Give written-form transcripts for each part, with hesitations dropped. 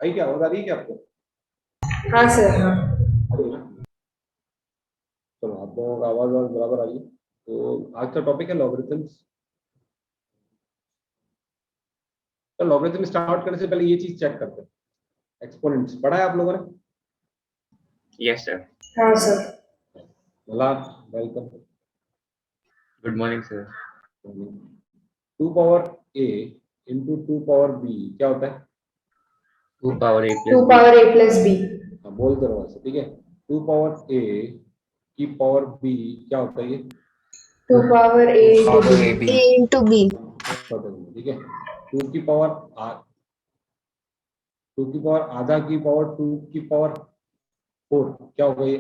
आई क्या आवाज आ रही है क्या आपको? हाँ सर, हाँ। आ रही है ना? चलो आप लोगों का आवाज और बराबर आ रही है। तो आज का टॉपिक है लॉगरिथम्स। तो लॉगरिथम स्टार्ट करने से पहले ये चीज चेक करते हैं। एक्सपोनेंट्स पढ़ा है आप लोगों ने? Yes, sir. हाँ sir. Malar, welcome. Good morning, sir. 2 power A into 2 power B क्या होता है? 2 power a to plus b. Power A plus B. हाँ, बोल दो वैसे, ठीक है। 2 पावर ए की पावर बी क्या होता है ये? Two power a 2 to power b. ab. A into B. ठीक है। टू की पावर आ 2 की पावर आधा की पावर 2 की पावर 4 क्या होगा ये?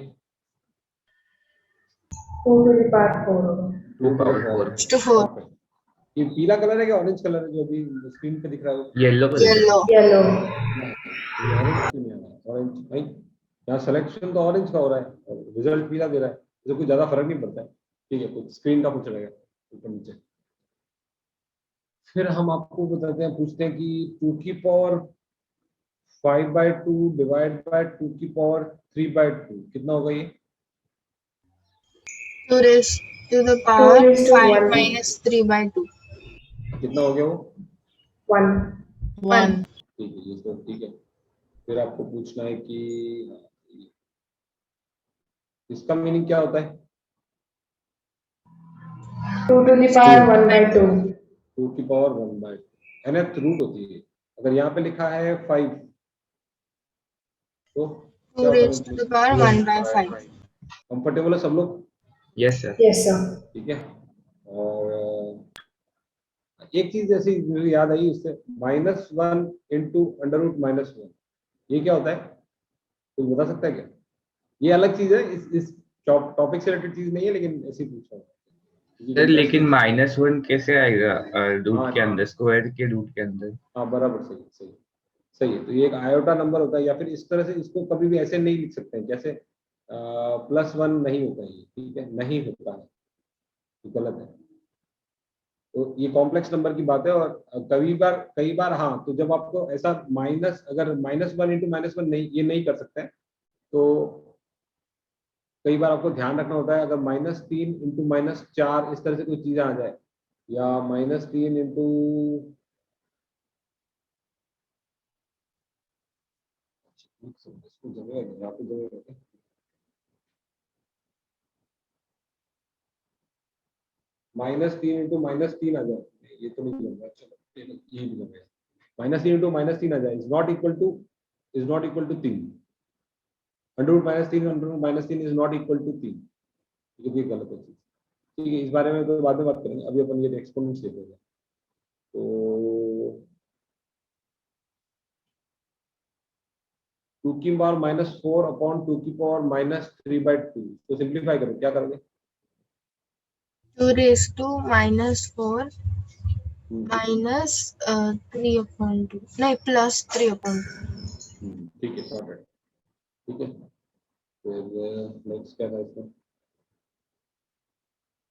2 टू द पावर 4 होगा। 2 2 to the power 4. Power. To 4. ये पीला कलर है क्या ऑरेंज कलर है जो अभी स्क्रीन पे दिख रहा है वो? Yellow color. Yellow. येलो। ये ऑरेंज क्यों नहीं आ रहा है? ऑरेंज भाई, यहाँ सिलेक्शन तो ऑरेंज का हो रहा है और रिजल्ट पीला दे रहा है, इससे कुछ ज्यादा फर्क नहीं पड़ता है। ठीक है, कुछ स्क्रीन का कुछ रहेगा ऊपर नीचे। फिर हम आपको बताते हैं, पूछते हैं कि 2 की पावर 5/2 डिवाइड बाय 2 की पावर 3/2 कितना होगा ये? 2 raised to the two power raise to 5 one. minus 3 by 2. कितना हो गया वो? 1। 1. ठीक है, ये तो ठीक है। फिर आपको पूछना है कि इसका मीनिंग क्या होता है? 2 टू द पावर 1/2। 2 की पावर 1/2 nth रूट होती है। अगर यहाँ पे लिखा है 5 तो 2 क्या होता raised to है? the power 1 by 5. कंफर्टेबल है सब लोग? Yes, sir. Yes sir. ठीक है। और एक चीज ऐसी मुझे याद आई उससे, -1 इंटू √-1 ये क्या होता है? कुछ बता सकता है क्या? ये अलग चीज है, इस टॉपिक से रिलेटेड चीज नहीं है, लेकिन ऐसे ही पूछ रहा हूँ। सर लेकिन -1 कैसे आएगा रूट हाँ के अंदर, स्क्वायर के रूट के अंदर? हाँ, बराबर, सही सही सही है। तो ये एक आयोटा नंबर होता है, या फिर इस तरह से इसको कभी भी ऐसे नहीं लिख सकते हैं जैसे +1 नहीं होता है ये, ठीक है, नहीं होता है, ये गलत है। तो ये कॉम्प्लेक्स नंबर की बात है। और कई बार हाँ, तो जब आपको ऐसा माइनस, अगर -1 इंटू -1 नहीं, ये नहीं कर सकते हैं, तो कई बार आपको ध्यान रखना होता है, अगर -3 इंटू -4 इस तरह से कोई चीज़ आ जाए, या -3 इंटू इसको जगह यहाँ पे जगह रखें। -3 इंटू -3 आ जाए, नहीं, ये तो नहीं लगेगा, चलो ये भी लगेगा। -3 इंटू -3 आ जाए is not equal to 3। √-3 is not equal to 3, ये गलत है चीज। ठीक है, इस बारे में तो बाद में बात करेंगे, अभी अपन ये एक्सपोनेंट्स देखेंगे। तो 2 की पावर -4/2 की पावर -3/2 तो सिंप्लीफाई करो, क्या करोगे? 2 raised to -4 hmm, minus 3 upon 2. नहीं, plus 3 upon 2. ठीक है, सॉर्टेड। ठीक है, फिर नेक्स्ट क्या था इसमें?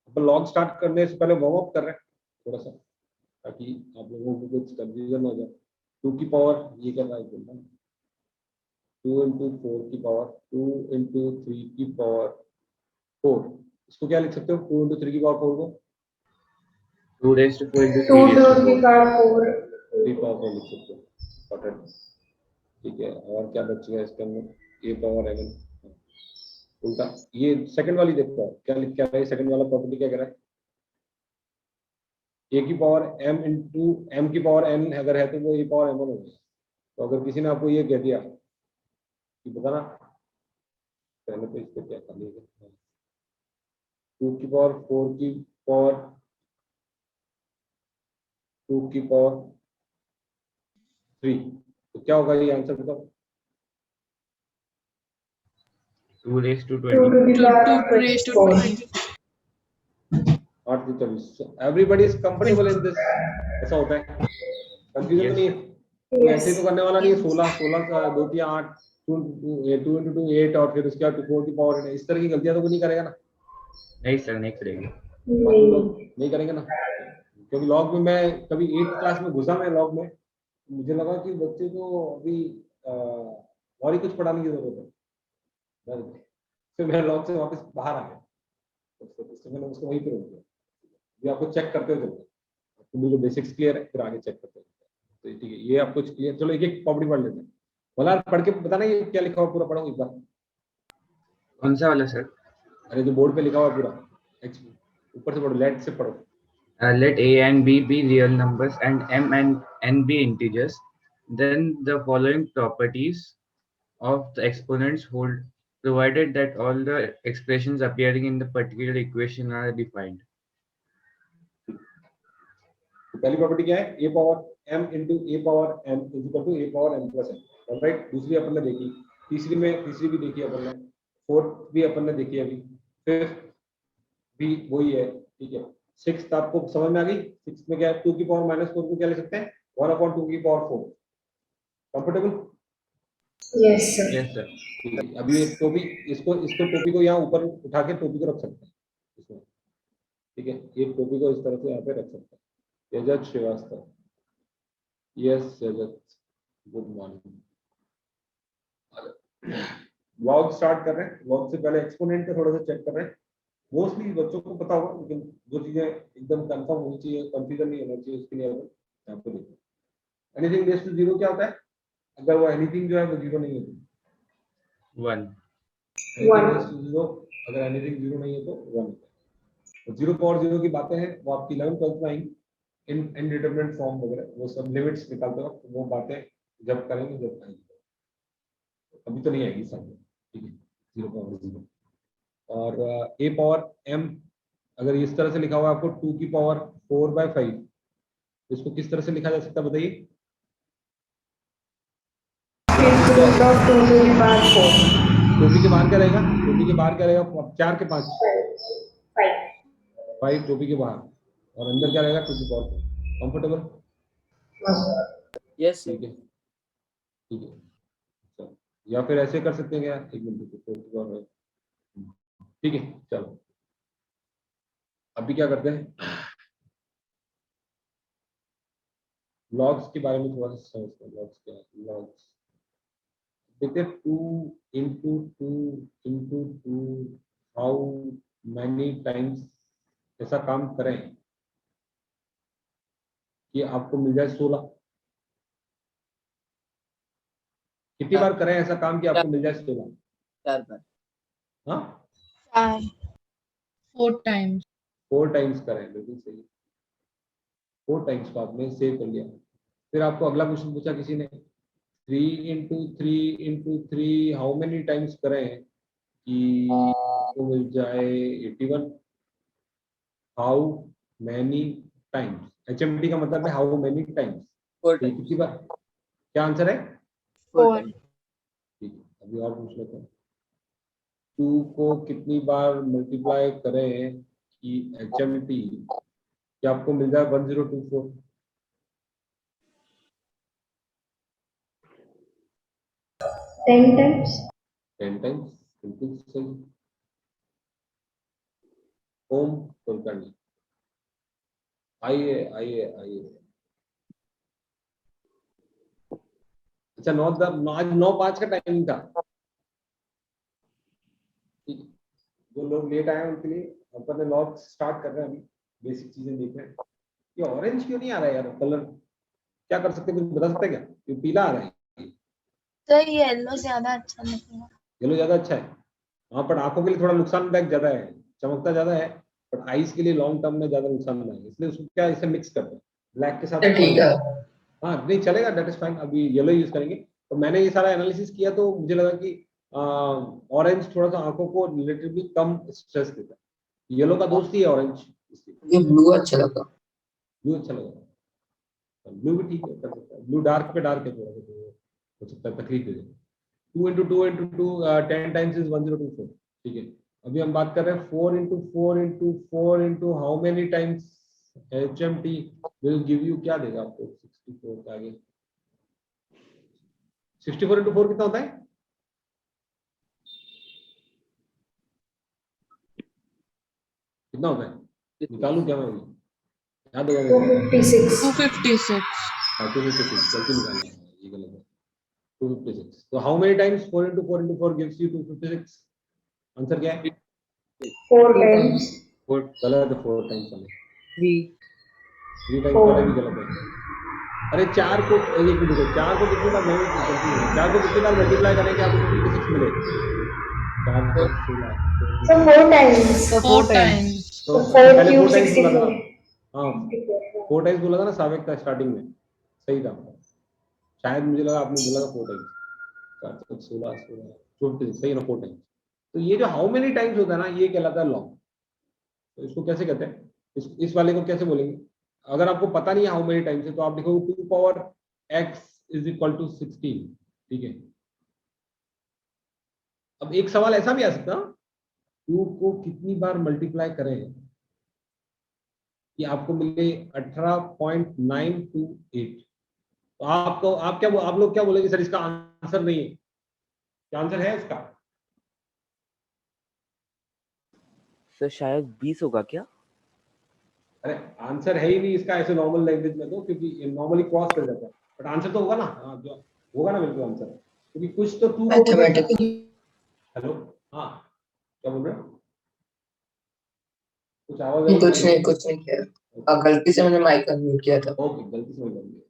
अपन लॉग स्टार्ट करने से पहले वार्म अप कर रहे हैं थोड़ा सा, ताकि आप लोगों को कुछ कंफ्यूजन हो जाए। 2 की पावर ये क्या था, 2 इंटू 4 की पावर 2 इंटू 3 की पावर 4, इसको क्या लिख सकते हो? 2 इंटू 3 की पावर 4 को 2 raised to 4 into two 3 raised to to the 4. Power 3 power 4 लिख सकते हो, सॉर्टेड। ठीक है, और क्या बच गया इसके अंदर? a पावर n उल्टा। ये सेकंड वाली देखो, क्या लिख क्या रहा है सेकंड वाला प्रॉपर्टी, क्या कह रहा है? a की पावर m अगर है तो वो a पावर m1 हो गया। तो अगर किसी ने आपको ये कह दिया कि बताना पहले तो इसको क्या खाली है, 2 की पावर 4 की पावर 2 की पावर 3, तो क्या होगा ये आंसर बताओ? 2 raised to two 20. To the 2 power raised to 24। 20. 8 से 24। Everybody is comfortable in this? ऐसा होता है, कंफ्यूजन तो Yes. नहीं है? कोई ऐसे ही यस। तो करने वाला नहीं है, 16 का 2 या 8, 2 इंटू 2 8, और फिर उसके बाद 4 की पावर, इस तरह की गलतियां तो कोई नहीं करेगा ना? नहीं सर, नहीं करेंगे. बाकी लोग नहीं। नहीं करेंगे ना? क्योंकि लॉग में मैं कभी 8th क्लास में घुसा, मैं लॉग में, मुझे लगा कि बच्चे तो अभी और ही कुछ पढ़ाने की जरूरत है? बस। फिर मैं लॉग से वापस बाहर आ गया, तो मैंने उसको वहीं पे रोक दिया। ये आपको चेक करते हुए चलते हैं, आपको मुझे बेसिक्स क्लियर है, फिर आगे चेक करते हैं। तो ठीक है, ये आपको क्लियर। चलो एक एक प्रॉपर्टी पढ़ लेते हैं। बोला पढ़ के बताना ये क्या लिखा हुआ पूरा पढ़ो एक बार। कौन सा वाला सर? अरे जो बोर्ड पे लिखा हुआ पूरा, ऊपर से पढ़ो, लेट से पढ़ो। Let a and b be real numbers and m and n be integers. Then the following properties of the exponents hold, provided that all the expressions appearing in the particular equation are defined. तो पहली property क्या है? A power m into A power m is equal to A power m plus m, right. दूसरी अपन ने देखी, तीसरी भी देखी अपन ने, फोर्थ भी अपन ने देखी अभी, फिफ्थ भी वही है, ठीक है। सिक्स्थ आपको समझ में आ गई? सिक्स्थ में क्या है? 2 की पावर माइनस 4 को क्या लिख सकते हैं? 1/2 की power 4। Comfortable? Yes, sir. Yes, sir. ठीक है। अभी एक टोपी, इसको टोपी को यहाँ ऊपर उठा के टोपी को रख सकते हैं इसमें, ठीक है। एक टोपी को इस तरह से यहाँ पे रख सकते हैं। Tejat Srivastava, yes Tejat, good morning. Vlog start कर रहे हैं। व्लॉग से पहले एक्सपोनेंट को थोड़ा सा चेक कर रहे हैं। मोस्टली बच्चों को पता होगा, लेकिन जो चीजें एकदम कंफर्म होनी चाहिए, कंफ्यूजन नहीं होना चाहिए, उसके लिए यहाँ पे देखो। एनीथिंग रेज टू जीरो क्या होता है? अगर वो एनीथिंग जो है वो जीरो नहीं होती, 1. जीरो, अगर एनीथिंग जीरो नहीं है तो 1 होता है। जीरो पावर जीरो की बातें हैं वो आपकी 11th 12th में आएंगी, इनडिटरमिनेट फॉर्म वगैरह, वो सब लिमिट्स निकालते वक्त वो बातें जब करेंगे जब आएंगी, अभी तो नहीं आएगी सब, ठीक है। Zero power zero. और ए पावर m, अगर इस तरह से लिखा हुआ है आपको 2 की पावर 4/5, इसको किस तरह से लिखा जा सकता है बताइए? Root of 2 to the power 4. टोपी के बाहर क्या रहेगा? टोपी के बाहर क्या रहेगा? 4 के 5, 5. 5 टोपी के बाहर, और अंदर क्या रहेगा? 2 की पावर 4। कंफर्टेबल? यस ठीक है, ठीक है। चलो, या फिर ऐसे कर सकते हैं क्या? एक मिनट, ठीक है। चलो अभी क्या करते हैं, लॉग्स के बारे में थोड़ा सा समझते हैं। लॉग्स क्या है? लॉग्स देखते हैं। 2 इंटू 2 हाउ मैनी टाइम्स ऐसा काम करें कि आपको मिल जाए 16। कितनी बार करें ऐसा काम कि आपको मिल जाए 16? 4 बार। हाँ, 4 times. 4 टाइम्स करें, बिल्कुल सही। 4 टाइम्स को आपने सेव कर लिया। फिर आपको अगला क्वेश्चन पूछा किसी ने, 3 into three how many times करें कि आपको मिल जाए 81। हाउ मैनी टाइम्स, HMT का मतलब है हाउ मेनी टाइम्स, 4 कितनी बार? क्या आंसर है? 4. ठीक है, अभी और पूछ लेते हैं। 2 को कितनी बार मल्टीप्लाई करें कि HMT कि आपको मिल जाए 1024? 10 times. 10 टाइम्स, बिल्कुल सही। ओम कुलकर्णी, आइए आइए आइए। अच्छा, 9:05 का टाइमिंग था। ठीक है, जो लोग लेट आए हैं उनके लिए अपन ने लॉग स्टार्ट कर रहे हैं। अभी बेसिक चीजें देख रहे हैं। ये ऑरेंज क्यों नहीं आ रहा है यार कलर? क्या कर सकते हैं, कुछ बता सकते हैं क्या? ये पीला आ रहा है। तो येलो ज्यादा अच्छा लगेगा। येलो ज्यादा अच्छा है। हाँ, पर आंखों के लिए थोड़ा नुकसानदायक ज्यादा है, चमकता ज्यादा है, बट आईज के लिए लॉन्ग टर्म में ज्यादा नुकसान नहीं है, इसलिए उसको क्या इसे मिक्स करते हैं ब्लैक के साथ। ठीक है। हाँ नहीं चलेगा, दैट इज फाइन। अभी येलो यूज करेंगे। तो मैंने ये सारा एनालिसिस किया तो मुझे लगा कि ऑरेंज थोड़ा सा आंखों को रिलेटिवली कम स्ट्रेस देता है। येलो का दोस्त ही है ऑरेंज, मुझे ब्लू अच्छा लगा। ब्लू अच्छा लगा। ब्लू भी ठीक है, कर सकता है। ब्लू डार्क पे डार्क है थोड़ा सा, तो हो सकता है तकलीफ दे दे। 2 इंटू 2 10 टाइम्स इज 1024। ठीक है, अभी हम बात कर रहे हैं 4 into how many times HMT will give you, क्या देगा आपको? 64 के आगे 64 इंटू 4 कितना होता है? कितना होता है? निकालू क्या मैं अभी? याद होगा मुझे। 256. 256. हाँ, 256 गलती निकालना है, ये गलत है। 256. So how many times 4 into 4 into 4 gives you 256? Answer क्या है? 4 times. गलत है, 4 times वाले। 3 times Four. वाला भी गलत है। अरे 4 को एक मिनट रुको, 4 को कितनी बार नहीं गलती है, 4 को कितनी बार मल्टीप्लाई करेंगे आपको 256 मिले? 4 को 16। So 4 times. So 4 times. So तो 4 पहले 4 cube times बोला था 64. ना। हाँ 4 times बोला था ना सावेक का स्टार्टिंग में, सही था। शायद मुझे लगा आपने बोला था 4 times। 4 16 16 सही है ना, 4 times। तो ये जो हाउ मेनी टाइम्स होता है ना, ये कहलाता है लॉन्ग। तो इसको कैसे कहते हैं, इस वाले को कैसे बोलेंगे? अगर आपको पता नहीं है हाउ मेनी टाइम्स है तो आप लिखोगे 2 power x is equal to 16, ठीक है। अब एक सवाल ऐसा भी आ सकता है, 2 को कितनी बार मल्टीप्लाई करें कि आपको मिले 18.928। तो आप लोग क्या बोलेंगे सर इसका आंसर नहीं है? क्या आंसर है इसका? सर शायद 20 होगा क्या? अरे आंसर है ही नहीं इसका ऐसे नॉर्मल लैंग्वेज में, तो क्योंकि नॉर्मली क्रॉस कर जाता है, बट आंसर तो होगा ना। हाँ जो होगा ना बिल्कुल आंसर, क्योंकि कुछ तो 2 को मैथमेटिकली। हेलो, हाँ क्या बोल रहे हो? कुछ आवाज आई? कुछ नहीं किया, गलती से मैंने माइक अनम्यूट किया था। ओके, गलती से हो गई।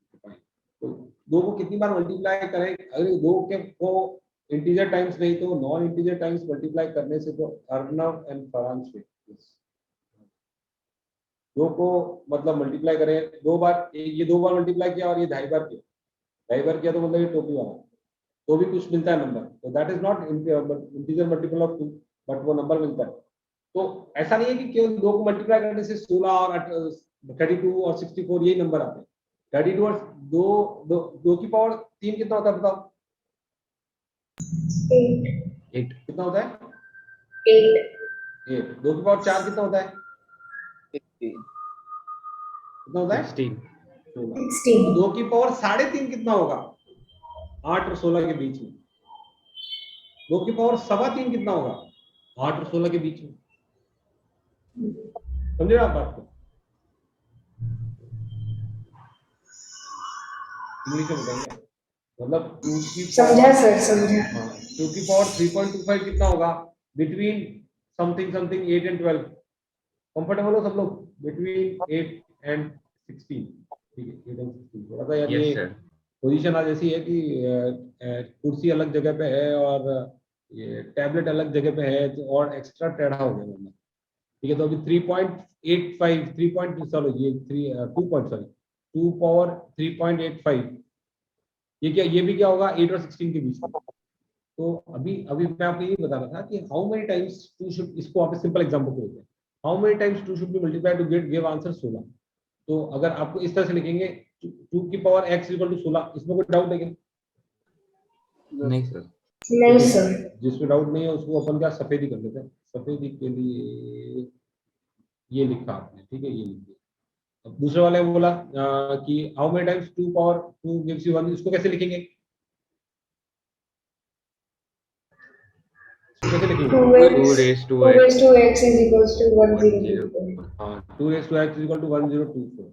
तो 2 को कितनी बार मल्टीप्लाई करें? अगर 2 के को इंटीजर टाइम्स नहीं तो नॉन इंटीजर टाइम्स मल्टीप्लाई करने से तो अर्नव एंड फरहान से 2 को मतलब मल्टीप्लाई करें 2 बार, ये 2 बार मल्टीप्लाई किया और ये 2.5 बार किया, 2.5 बार किया तो मतलब ये टोपी वाला, तो भी कुछ मिलता है नंबर। तो that is not integer multiple of 2, but वो नंबर मिलता है। तो ऐसा नहीं है कि केवल 2 को मल्टीप्लाई करने से 16 और 32 और 64 यही नंबर आते हैं। 32 और 2 की पावर 3 कितना होता है बताओ? 8. कितना होता है? 8. 8। 2 की पावर 4 कितना होता है? 16 कितना होता है? 16 16. 2 की पावर 3.5 कितना होगा? 8 और 16 के बीच में। 2 की पावर 3.25 कितना होगा? 8 और 16 के बीच में। समझे आप बात को? इंग्लिश में बताएंगे, मतलब 2 की समझा सर, समझा। 2 की पावर 3.25 कितना होगा? Between something something 8 and 12। Comfortable हो सब लोग? बिटवीन 8 एंड 16, ठीक है। 8 एंड 16 थोड़ा सा यार Yes, ये sir. पोजीशन आज ऐसी है कि कुर्सी अलग जगह पे है और ये टैबलेट अलग जगह पे है, तो और एक्स्ट्रा टेढ़ा हो गया मतलब, ठीक है। तो अभी 3.85 3 पॉइंट सॉरी ये 2 पावर 3.85, ये क्या, ये भी क्या होगा 8 और 16 के बीच में। तो अभी अभी मैं आपको ये बता रहा था कि हाउ मेनी टाइम्स 2 शुड, इसको आप सिंपल एग्जांपल को लेते हैं, how many times 2 should be multiplied to get give answer 16। तो अगर आपको इस तरह से लिखेंगे 2 की पावर x इक्वल टू 16, इसमें कोई डाउट है क्या? नहीं सर। नहीं सर. जिसमें डाउट नहीं है उसको अपन क्या सफेदी कर लेते हैं। सफेदी के लिए ये लिखा आपने, ठीक है, ये लिखिए। अब दूसरे वाले में बोला कि how many times 2 power 2 gives you 1, इसको कैसे लिखेंगे? इसको कैसे लिखेंगे? 2 raised to 2 x raised to x is equals to 1024. 1024. हाँ 2 raised to x is equal to 1024।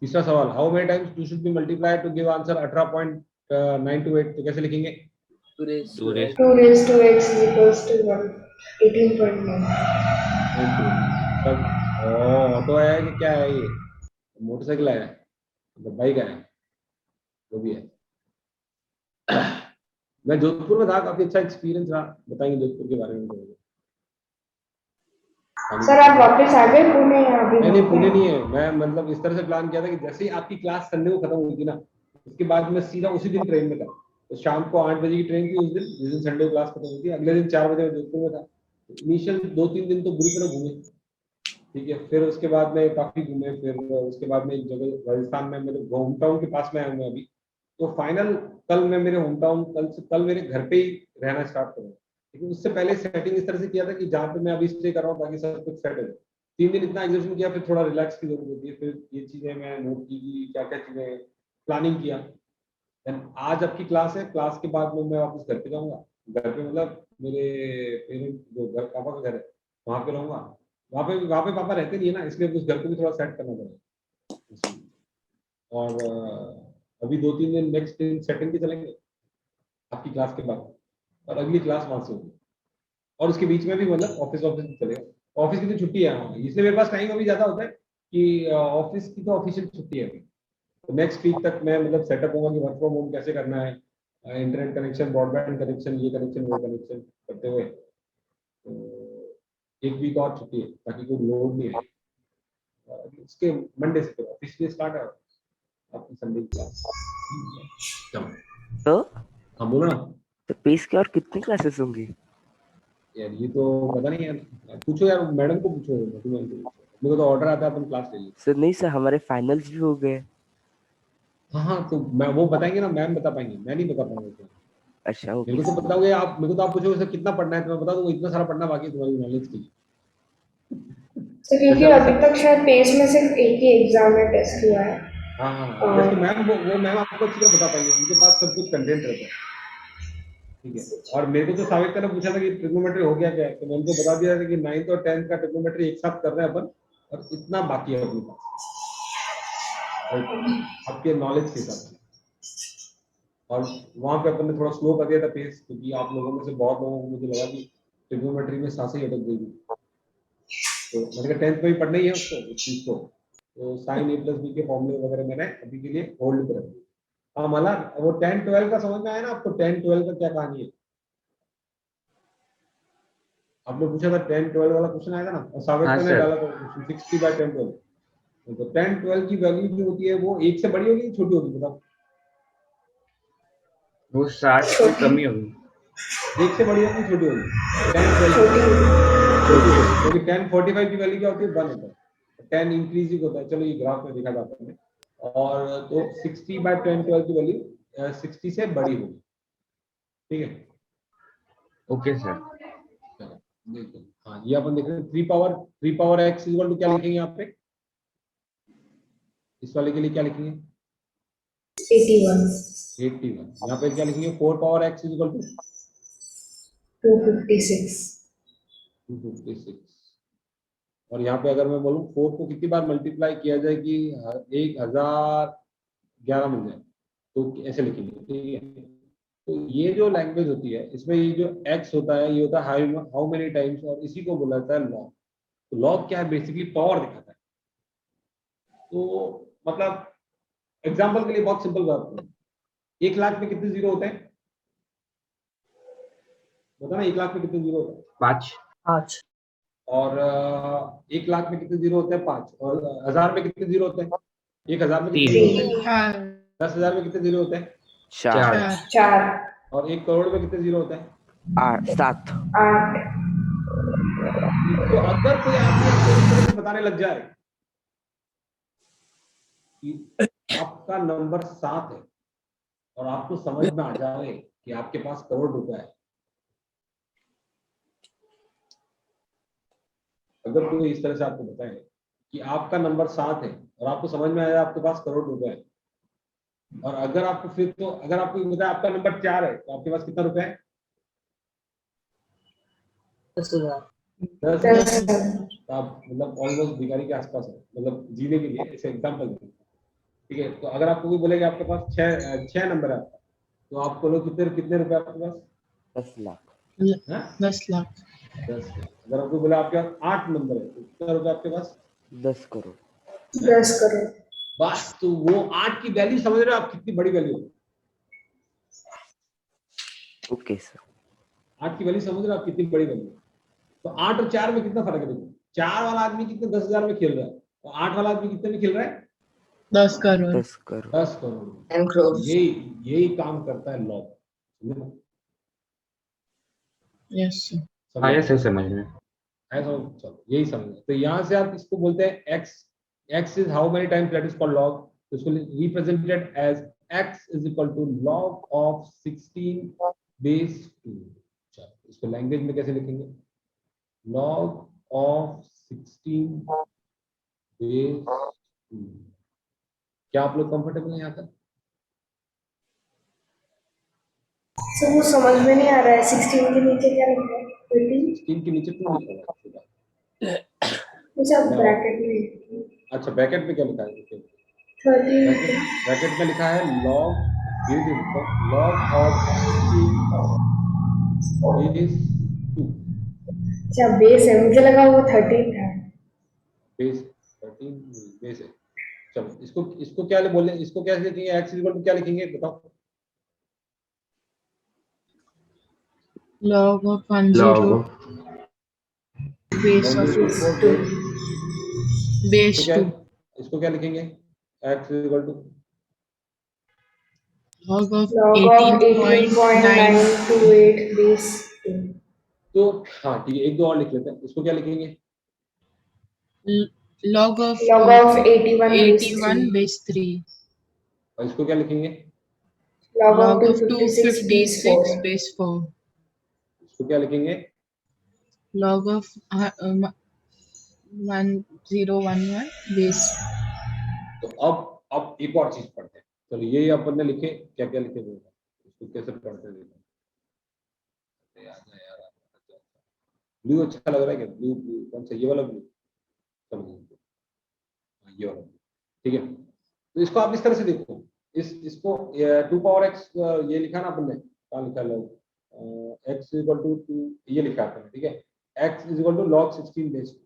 तीसरा सवाल, how many times 2 should be multiplied to give answer 18.928, तो कैसे लिखेंगे? 2 raised 2 to raised 2 raised to x is equals to 18.9. सब auto है कि क्या है? ये मोटरसाइकिल है, मतलब बाइक है, वो भी है। मैं जोधपुर में था, काफी अच्छा एक्सपीरियंस रहा, बताएंगे जोधपुर के बारे में थोड़ा। सर आप वापस आ गए पुणे या अभी? नहीं पुणे नहीं है, मैं मतलब इस तरह से प्लान किया था कि जैसे ही आपकी क्लास संडे को खत्म हुई थी ना, उसके बाद मैं सीधा उसी दिन ट्रेन में था। तो शाम को 8 बजे की ट्रेन थी उस दिन, जिस दिन संडे को क्लास खत्म हुई थी, अगले दिन 4 बजे मैं जोधपुर में था। इनिशियल 2-3 दिन तो बुरी तरह घूमे, ठीक है। फिर उसके बाद में काफी घूमे, फिर उसके बाद में एक जगह राजस्थान में मेरे होम टाउन के पास में आया हूँ अभी। तो फाइनल कल मैं मेरे होम टाउन, कल मेरे घर पे ही रहना स्टार्ट करूँगा, लेकिन उससे पहले सेटिंग इस तरह से किया था कि जहाँ पे मैं अभी स्टे कर रहा हूँ ताकि सब कुछ सेट हो जाए। 3 दिन इतना एग्जीक्यूशन किया, फिर थोड़ा रिलैक्स की जरूरत होती है, फिर ये चीजें मैं नोट की क्या क्या चीजें प्लानिंग किया। आज आपकी क्लास है, क्लास के बाद में मैं वापस घर पे जाऊंगा। घर पे मतलब मेरे पेरेंट जो घर पापा का घर है वहाँ पे रहूंगा। वहाँ पे पापा रहते नहीं है ना, इसलिए उस घर को भी थोड़ा सेट करना पड़ेगा। और अभी 2-3 दिन नेक्स्ट दिन सेटिंग के चलेंगे, आपकी क्लास के बाद, और अगली क्लास वहां से होगी, और उसके बीच में भी मतलब ऑफिस चलेगा। ऑफिस की तो छुट्टी है, हाँ, इसलिए मेरे पास टाइम अभी ज्यादा होता है कि ऑफिस की तो ऑफिशियल छुट्टी है अभी। तो नेक्स्ट वीक तक मैं मतलब सेटअप होगा कि वर्क फ्रॉम होम कैसे करना है, इंटरनेट कनेक्शन, ब्रॉडबैंड कनेक्शन, ये कनेक्शन वो कनेक्शन करते हुए। तो एक वीक और छुट्टी है ताकि कोई लोड नहीं है। उसके मंडे से ऑफिशियली स्टार्ट है आपकी संडे की क्लास। तो हाँ बोलो ना तो पेस के और कितनी क्लासेस होंगी? यार, ये तो पता नहीं यार, पूछो यार मैडम को पूछो, मेरे को तो ऑर्डर आता है अपन क्लास ले ली। सर नहीं सर, हमारे फाइनल्स भी हो गए। हाँ हाँ, तो मैं वो बताएंगे ना, मैम बता पाएंगे, मैं नहीं बता पाऊंगा तो। अच्छा मेरे ओके को तो सर। बताओगे आप, मेरे को तो आप पूछोगे सर कितना पढ़ना है, तो मैं बता दूंगा इतना सारा पढ़ना बाकी है तुम्हारी नॉलेज के लिए। तो क्योंकि जैसे अभी तक शायद पेस में सिर्फ एक ही एग्जाम में टेस्ट हुआ है। हाँ हाँ, जैसे मैम वो मैम आपको अच्छी तरह बता पाएंगे, उनके पास सब कुछ कंटेंट रहता है। ठीक है, और मेरे को तो सावित्रा ने पूछा था कि ट्रिग्नोमेट्री हो गया क्या है, तो मैंने उनको बता दिया था कि 9th और 10th का ट्रिग्नोमेट्री एक साथ कर रहे हैं अपन, और इतना बाकी है अपने पास, और आपके नॉलेज के हिसाब से। और वहां पे अपन ने थोड़ा स्लो कर दिया था पेस, क्योंकि आप लोगों में से बहुत लोगों को मुझे लगा कि ट्रिग्नोमेट्री में सांसें ही अटक गई। तो मैंने कहा 10th में भी पढ़ना ही है उसको, उस चीज को, तो साइन ए प्लस बी के फॉर्मूले वगैरह मैंने अभी के लिए होल्ड कर दिए। हाँ मला, वो 10-12 का समझ में आया ना आपको, 10-12 का क्या कहानी है? आपने पूछा था 10-12 वाला क्वेश्चन आया था ना, और हाँ सावित्र ने सर। डाला था क्वेश्चन 60/10-12। तो 10-12 की वैल्यू जो होती है वो एक से बड़ी होगी कि छोटी होगी बताओ? वो 60 से कम ही होगी। एक से बड़ी होगी छोटी होगी? 10-12 छोटी होगी, क्योंकि 10-45 की वैल्यू क्या होती है, 1 होता है, 10 इंक्रीजिंग होता है। चलो ये ग्राफ में देखा जाता है, और तो 60/10-12 की वैल्यू 60 से बड़ी होगी। ठीक है, ओके सर। चलो देखो, हाँ ये अपन देख रहे हैं 3 पावर x इक्वल टू क्या लिखेंगे यहाँ पे, इस वाले के लिए क्या लिखेंगे? 81, 81। यहाँ पे क्या लिखेंगे? 4 पावर x इक्वल टू 256, 256। और यहाँ पे अगर मैं बोलूँ 4 को कितनी बार मल्टीप्लाई किया जाए कि 1011 मिल जाए, तो ऐसे लिखेंगे। ठीक है, तो ये जो लैंग्वेज होती है इसमें ये जो x होता है, ये होता है हाउ मेनी टाइम्स, और इसी को बोला जाता है लॉग। तो लॉग क्या है? बेसिकली पावर दिखाता है। तो मतलब एग्जाम्पल के लिए बहुत सिंपल बात है, 1 लाख में कितने जीरो होते हैं? बता ना, 1 लाख में कितने जीरो होते हैं? 5। 5 और 1 लाख में कितने जीरो होते हैं? 5। और 1000 में कितने जीरो होते हैं? 1000 में कितने 3। जीरो होते हैं? 3, 10,000 में कितने जीरो होते हैं? 4 4। 4, और 1 करोड़ में कितने जीरो होते हैं? 8 7। 8, तो अगर कोई आदमी आपको इस तरह से बताने लग जाए कि आपका नंबर 7 है, और आपको समझ में आ जाए कि आपके पास करोड़ रुपए है, अगर कोई इस तरह से आपको बताए कि आपका नंबर 7 है और आपको समझ में आया आपके पास करोड़ रुपए है, और अगर आपको फिर तो अगर आपको बताया आपका नंबर 4 है, तो आपके पास कितना रुपए है? 10,000 10,000। 10, तो आप मतलब ऑलमोस्ट भिखारी के आसपास है, मतलब जीने के लिए, ऐसे एग्जाम्पल। ठीक है, तो अगर आपको कोई बोलेगा आपके पास 6 नंबर है आपका, तो आप बोलो कितने कितने रुपए आपके पास? 10 लाख। हाँ? 10 लाख 10 लाख। अगर आपको बोला आपके पास 8 नंबर है, तो कितना रुपए आपके पास? 10 करोड़। 10 करोड़। बस, तो वो 8 की वैल्यू समझ रहे हो आप कितनी बड़ी वैल्यू है? Okay sir. 8 की वैल्यू समझ रहे हो आप कितनी बड़ी वैल्यू है? तो 8 और 4 में कितना फर्क है? देखो, 4 वाला आदमी कितने 10,000 में खेल रहा है, और 8 वाला आदमी कितने में खेल रहा है? 10 करोड़ 10 करोड़। 10 करोड़। 10 crores. यही यही काम करता है लॉ। यस आया सर समझ में। ऐसा चलो यही समझ। तो यहाँ से आप इसको बोलते हैं x is how many times, that is called log. तो इसको represented as x is equal to log of 16 base 2। चलो इसको लैंग्वेज में कैसे लिखेंगे? Log of 16 base 2। क्या आप लोग कंफर्टेबल हैं यहाँ तक? तो वो समझ में नहीं आ रहा है, 16 के नीचे क्या लिखा है? 13? 16 के नीचे क्यों लिखा हुआ है? अच्छा, ब्रैकेट में लिखा है। अच्छा, ब्रैकेट में क्या लिखा है? देखिए, 13, ब्रैकेट में लिखा है लॉग धीरे लिखो, log of 16 is 2, अच्छा बेस है, मुझे लगा वो 13 था। बेस 13 बेस है। चलो इसको इसको क्या बोले, इसको क्या लिखेंगे, x इक्वल टू क्या लिखेंगे बताओ। log of 10 log of base of 1024 2 base क्या 2 है, इसको क्या लिखेंगे, x equal to log of log of 18.9 18.928 base 2 तो हाँ ठीक है, एक दो और लिख लेते हैं, इसको क्या लिखेंगे, log of log of 81 base 81 3 base 3 और इसको क्या लिखेंगे, log of log of 256 base 256 4 base 4 इसको क्या लिखेंगे, log of 1011 base तो अब एक और चीज पढ़ते हैं। चलो ये अपन ने लिखे, क्या क्या लिखे वो इसको कैसे पढ़ते हैं देखो। ब्लू अच्छा लग रहा है क्या, ब्लू ब्लू कौन सा, ये वाला ब्लू, चलो ये वाला blue। ठीक है, तो इसको आप इस तरह से देखो, इसको 2 पावर x ये लिखा ना अपन ने, क्या लिखा लो, x इक्वल टू 2 ये लिखा अपन ने, ठीक है, x is equal to log 16 base.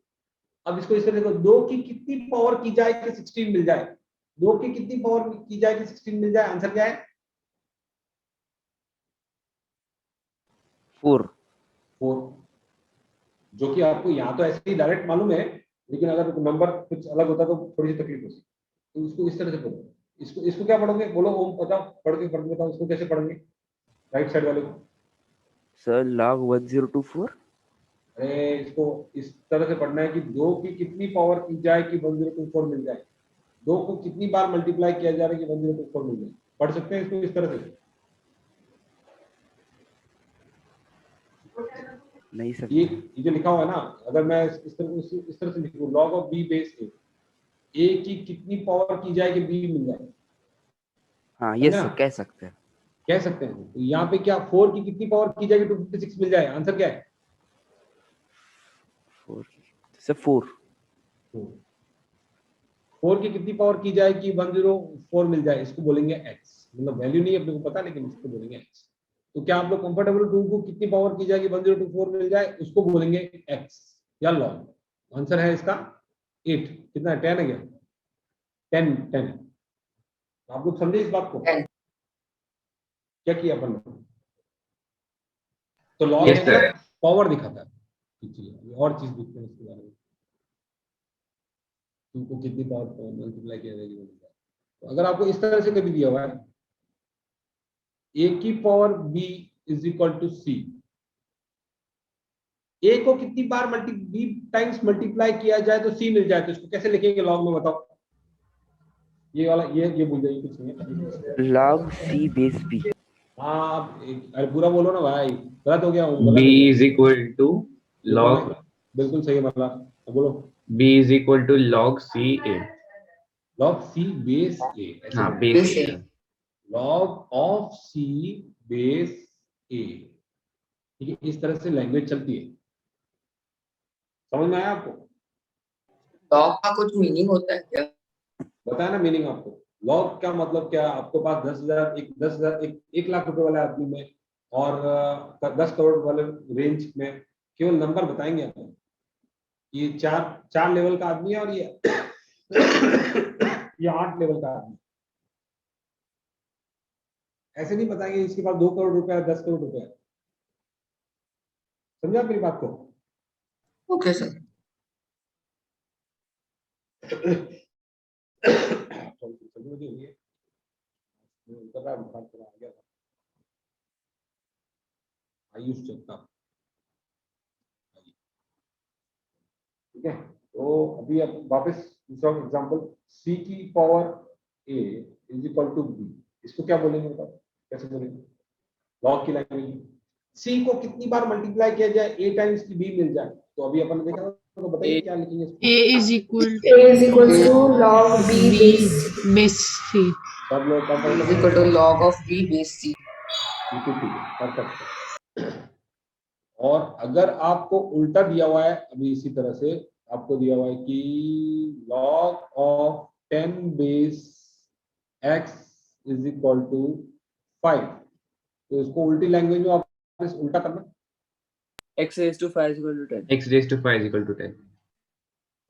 अब इसको इस तरह देखो, 2 की कितनी पावर की जाए कि 16 मिल जाए, 2 की कितनी पावर की जाए कि 16 मिल जाए, आंसर क्या है, 4 4, जो कि आपको यहाँ तो ऐसे ही डायरेक्ट मालूम है, लेकिन अगर नंबर कुछ अलग होता तो थोड़ी सी तकलीफ होती। तो इसको इस तरह से पढ़ो, इसको क्या पढ़ोगे, बोलो ओम, बताओ पढ़ के बताओ, इसको कैसे पढ़ेंगे राइट साइड वाले को। सर log 1024 अरे इसको इस तरह से पढ़ना है कि 2 की कितनी पावर की जाए कि 1024 मिल जाए, 2 को कितनी बार मल्टीप्लाई किया जा रहा है कि 1024 मिल जाए, पढ़ सकते हैं इसको इस तरह से। नहीं सर, ये जो लिखा हुआ है ना, अगर मैं इस तरह से लिखूं, log of b base a की कितनी पावर की जाए कि b मिल जाए, हाँ ये समझा? सर कह सकते हैं। कह सकते हैं। तो यहाँ पे क्या 4 की कितनी पावर की जाए कि 256 मिल जाए, आंसर क्या है, 4 सर 4 4 की कितनी पावर की जाए कि 104 मिल जाए, इसको बोलेंगे x, मतलब वैल्यू नहीं अपने को पता, लेकिन इसको बोलेंगे x। तो क्या आप लोग कंफर्टेबल, 2 को कितनी पावर की जाए कि 1024 मिल जाए, उसको बोलेंगे x या log। आंसर है इसका 8, कितना है, 10 है क्या, 10 आप लोग समझे इस बात को, 10 क्या किया अपन ने, तो लॉग Yes, है क्या, sir. पावर दिखाता है, चलिए और चीज देखते हैं इसके बारे में, 2 को कितनी पावर मल्टीप्लाई किया जाएगी, तो अगर आपको इस तरह से कभी दिया हुआ है, a की power b is equal to c, a को कितनी बार b टाइम्स मल्टीप्लाई किया जाए तो c मिल जाए, तो इसको कैसे लिखेंगे लॉग में बताओ, ये वाला ये भूल जाइए, कुछ नहीं है, log c base b हाँ अरे पूरा बोलो ना भाई, गलत हो गया, b is equal to log बिल्कुल सही है, मतलब बोलो b is equal to log c a. log c base a, ऐसे हाँ, बोलो, base Base a. A. log of c base a, ठीक है, इस तरह से लैंग्वेज चलती है, समझ में आया आपको, लॉग का कुछ मीनिंग होता है क्या? बताया ना मीनिंग आपको, लॉग का मतलब क्या, आपके पास 10,000 1 लाख रुपए वाला आदमी में और 10 करोड़ वाले रेंज में केवल नंबर बताएंगे आपको, ये चार लेवल का आदमी है और ये 8 लेवल का आदमी, ऐसे नहीं बताएंगे इसके पास 2 करोड़ रुपए 10 करोड़ रुपए, समझा मेरी बात को। Okay sir. आयुष चलता, ठीक है, तो अभी अब वापस दूसरा एग्जांपल, c की power a is equal to b, इसको क्या बोलेंगे बताओ, कैसे बोलेंगे लॉग की लैंग्वेज में, c को कितनी बार मल्टीप्लाई किया जाए a टाइम्स की b मिल जाए, तो अभी अपन ने देखा, तो बताइए क्या लिखेंगे इसको, a is equal a is equals to log b b base base c सब लोग B is equal to log of B base C. बिल्कुल ठीक है, परफेक्ट। और अगर आपको उल्टा दिया हुआ है, अभी इसी तरह से आपको दिया हुआ है कि log of 10 base x is equal to 5, तो इसको उल्टी लैंग्वेज में वापस उल्टा करना, x raised to 5 is equal to 10. x raised to 5 is equal to 10.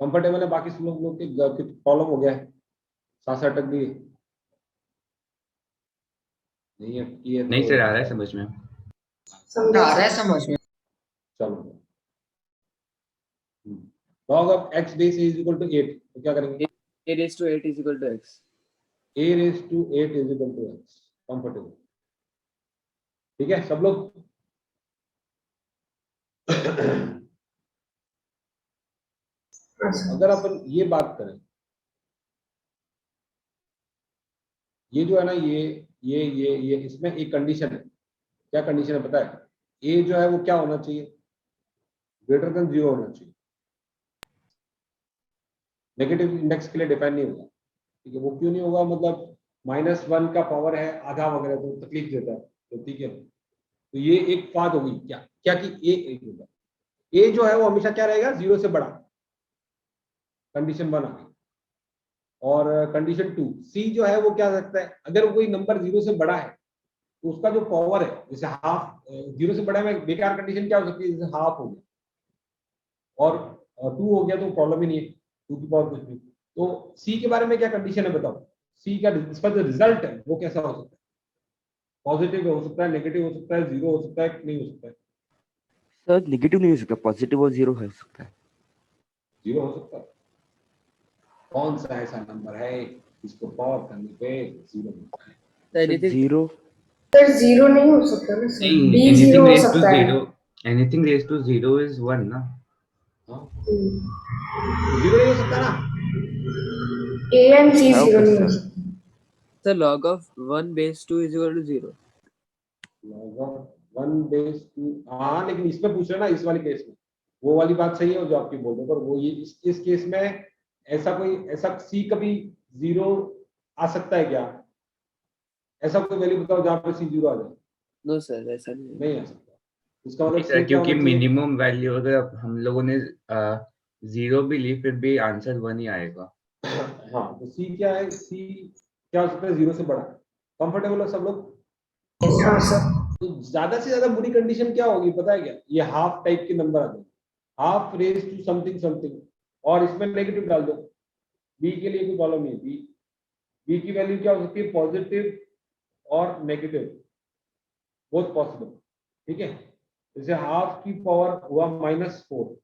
Comfortable है? बाकी सब लोग के प्रॉब्लम हो गया है, साथ साथ अटक दिए नहीं अटकी है नहीं तो सर, आ रहा है समझ में। समझा आ रहा है समझ में। चलो log of x base is equal to 8, तो क्या करेंगे? a raised to 8 is equal to x. a raised to 8 is equal to x, comfortable, ठीक है सब लोग? हाँ सर। अगर अपन ये बात करें, ये जो है ना, ये इसमें एक कंडीशन है। क्या कंडीशन है पता है? ए जो है वो क्या होना चाहिए? ग्रेटर देन 0 होना चाहिए, नेगेटिव इंडेक्स के लिए डिफाइन नहीं होगा, ठीक है? वो क्यों नहीं होगा? मतलब -1 का पावर है आधा वगैरह तो तकलीफ देता है, तो ठीक है, तो ये एक बात होगी। क्या क्या कि एक होगा, ए जो है वो हमेशा क्या रहेगा? 0 से बड़ा, कंडीशन 1 आ गई। और कंडीशन 2, सी जो है वो क्या सकता है? अगर कोई नंबर 0 से बड़ा है तो उसका जो पावर है, जैसे हाफ, 0 से बड़ा में बेकार कंडीशन क्या हो सकती है? जैसे हाफ हो गया और 2 हो गया तो प्रॉब्लम ही नहीं है, 2 की पावर कुछ नहीं। तो सी के बारे में क्या कंडीशन है बताओ? सी का इसका जो रिजल्ट है वो कैसा हो सकता है? पॉजिटिव हो सकता है, नेगेटिव हो सकता है, 0 हो सकता है, नहीं हो सकता है? सर नेगेटिव नहीं हो सकता, पॉजिटिव और 0 हो सकता है। 0 हो सकता है। कौन सा ऐसा नंबर है इसको पावर करने पे 0 मिलता है? So anything 0 सर 0 नहीं हो सकता ना सर, नहीं, बी anything 0 हो raised to सकता है। 0, anything raised to 0 is 1 ना। हाँ, हम्म। 0 नहीं हो सकता ना? ए एंड सी हाँ, 0 नहीं सर। हो सकता। the log of 1 base 2 is equal to 0. log of 1 base 2, हाँ, लेकिन इसमें पूछ रहे ना, इस वाले केस में वो वाली बात सही है जो आपकी बोल रहे हो, पर वो ये इस केस में ऐसा कोई ऐसा सी कभी 0 आ सकता है क्या? ऐसा कोई वैल्यू बताओ जहाँ पे सी 0 आ जाए। No sir, ऐसा नहीं है। नहीं आ सकता। इसका नहीं मतलब सर, सी क्या क्योंकि होना चाहिए? मिनिमम वैल्यू अगर हम लोगों ने 0 भी ली फिर भी आंसर 1 ही आएगा। हाँ, तो सी क्या है? सी क्या हो सकता है? 0 से बड़ा। कंफर्टेबल हो सब लोग? हाँ सर। तो ज्यादा से ज्यादा बुरी कंडीशन क्या होगी पता है क्या? ये हाफ टाइप के नंबर आते हैं, half raise to something something, और इसमें नेगेटिव डाल दो। बी के लिए कोई प्रॉब्लम नहीं है। बी की वैल्यू क्या हो सकती है? पॉजिटिव और नेगेटिव, बोथ पॉसिबल, ठीक है? जैसे हाफ की पावर हुआ -4,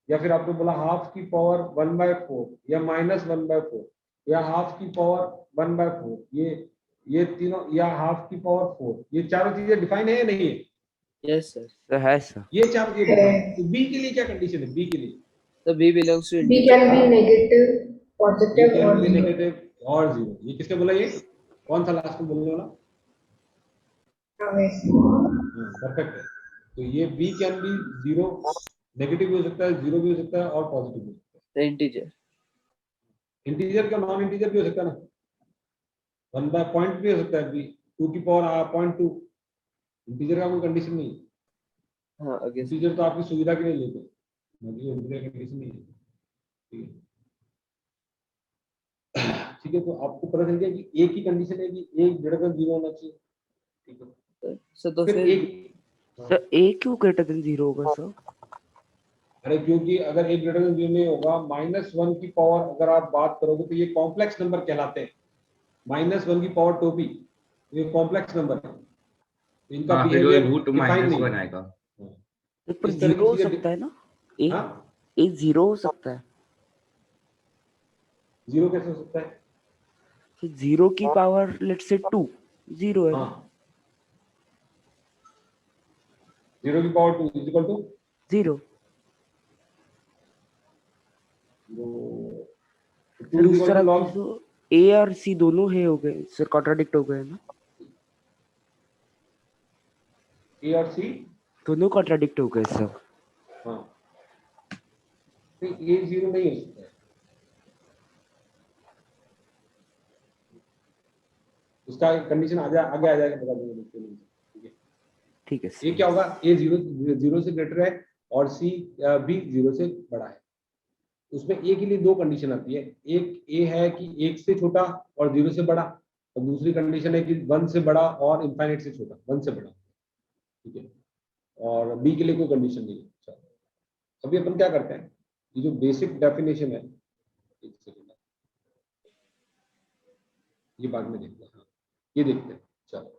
या फिर आपने बोला हाफ की पावर 1/4 या -1/4 या हाफ की पावर 1/4, ये तीनों, या हाफ की पावर 4, ये चारों चीजें डिफाइन है या नहीं है? Yes sir. सर है सर। ये चारों चीजें डिफाइन है। तो बी के लिए क्या कंडीशन है? बी के लिए So b belongs to b integer. Can be negative, b positive can और बी 0। नेगेटिव और 0। ये किसने बोला? ये कौन था लास्ट में बोलने वाला? परफेक्ट है। तो ये बी कैन बी 0, नेगेटिव भी हो सकता है, 0 भी हो सकता है और पॉजिटिव भी हो सकता The integer. है। इंटीजर का नॉन इंटीजर भी हो सकता है ना, 1/पॉइंट भी हो सकता है, बी 2 की पावर 0.2, इंटीजर का कोई कंडीशन नहीं है। हाँ आगे sir. इंटीजर तो आपकी सुविधा के लिए लेते हैं, इंटीजर कंडीशन नहीं है, ठीक है? ठीक है, तो आपको पता चल गया कि एक ही कंडीशन है कि एक ग्रेटर देन 0 होना चाहिए, ठीक है? So तो फिर फिर एक, सर ए क्यों ग्रेटर देन 0 होगा सर? अरे क्योंकि अगर एक ग्रेटर देन 0 नहीं होगा, -1 की पावर अगर आप बात करोगे तो ये कॉम्प्लेक्स नंबर कहलाते हैं। -1 की पावर 2p, ये कॉम्प्लेक्स नंबर है, इनका हाँ, फिर वो बिहेवियर रूट डिफाइन नहीं -1 है। आएगा। पर इस तरह 0 की हो चीजें सकता है ना? ए हाँ, ए 0 हो सकता है। 0 कैसे हो सकता है? तो 0 की पावर लेट्स से 2 0 है ना? हाँ, 0 की power 2 is equal to 0। 2 sir is उस इक्वल टू तरह लॉग, तो ए और सी दोनों है हो गए सर, कॉन्ट्राडिक्ट हो गए ना? ए और सी दोनों कॉन्ट्राडिक्ट हो गए सर। हाँ, तो ए 0 नहीं हो सकता है, उसका कंडीशन आगे आ जाएगा, बता दूंगा, ठीक है? ठीक है ए सर। क्या होगा? ए 0 से ग्रेटर है और सी भी 0 से बड़ा है। उसमें ए के लिए दो कंडीशन आती है, एक ए है कि 1 से छोटा और 0 से बड़ा, और दूसरी कंडीशन है कि 1 से बड़ा और इनफाइनाइट से छोटा, 1 से बड़ा, ठीक है। और बी के लिए कोई कंडीशन नहीं है। चलो अभी अपन क्या करते हैं, ये जो बेसिक डेफिनेशन है, एक सेकंड, ये बाद में देखते हैं। हाँ, ये देखते हैं। चलो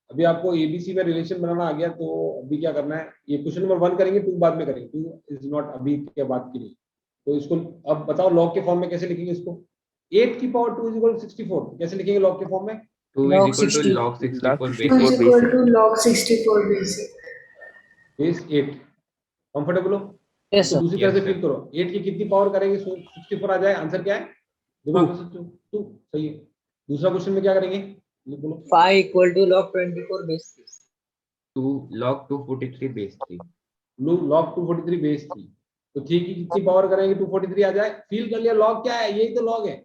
अभी आपको एबीसी में रिलेशन बनाना आ गया, तो अभी क्या करना है, ये क्वेश्चन नंबर 1 करेंगे, 2 बाद में करेंगे, 2 इज नॉट अभी के बाद की नहीं। तो इसको अब बताओ लॉग के फॉर्म में कैसे लिखेंगे इसको। 8 की पावर 2 इज 64 कैसे लिखेंगे लॉग के फॉर्म में? 2 is Log equal to 60. log 64 Log base 2 is 8. equal to log 64 basic. Base 8 comfortable हो? Yes, इसको sir. दूसरी तरह Yes, से sir. फील करो, 8 की कितनी पावर करेंगे 64 आ जाए, आंसर क्या है दिमाग में सोचो, 2 सही है। दूसरा क्वेश्चन में क्या करेंगे ये बोलो। 5 equal to log 24 base 3. 2 log 243 base 3. Log 243 base 3, तो 3 की कितनी पावर करेंगे 243 आ जाए, फील कर लिया लॉग क्या है, यही तो लॉग है।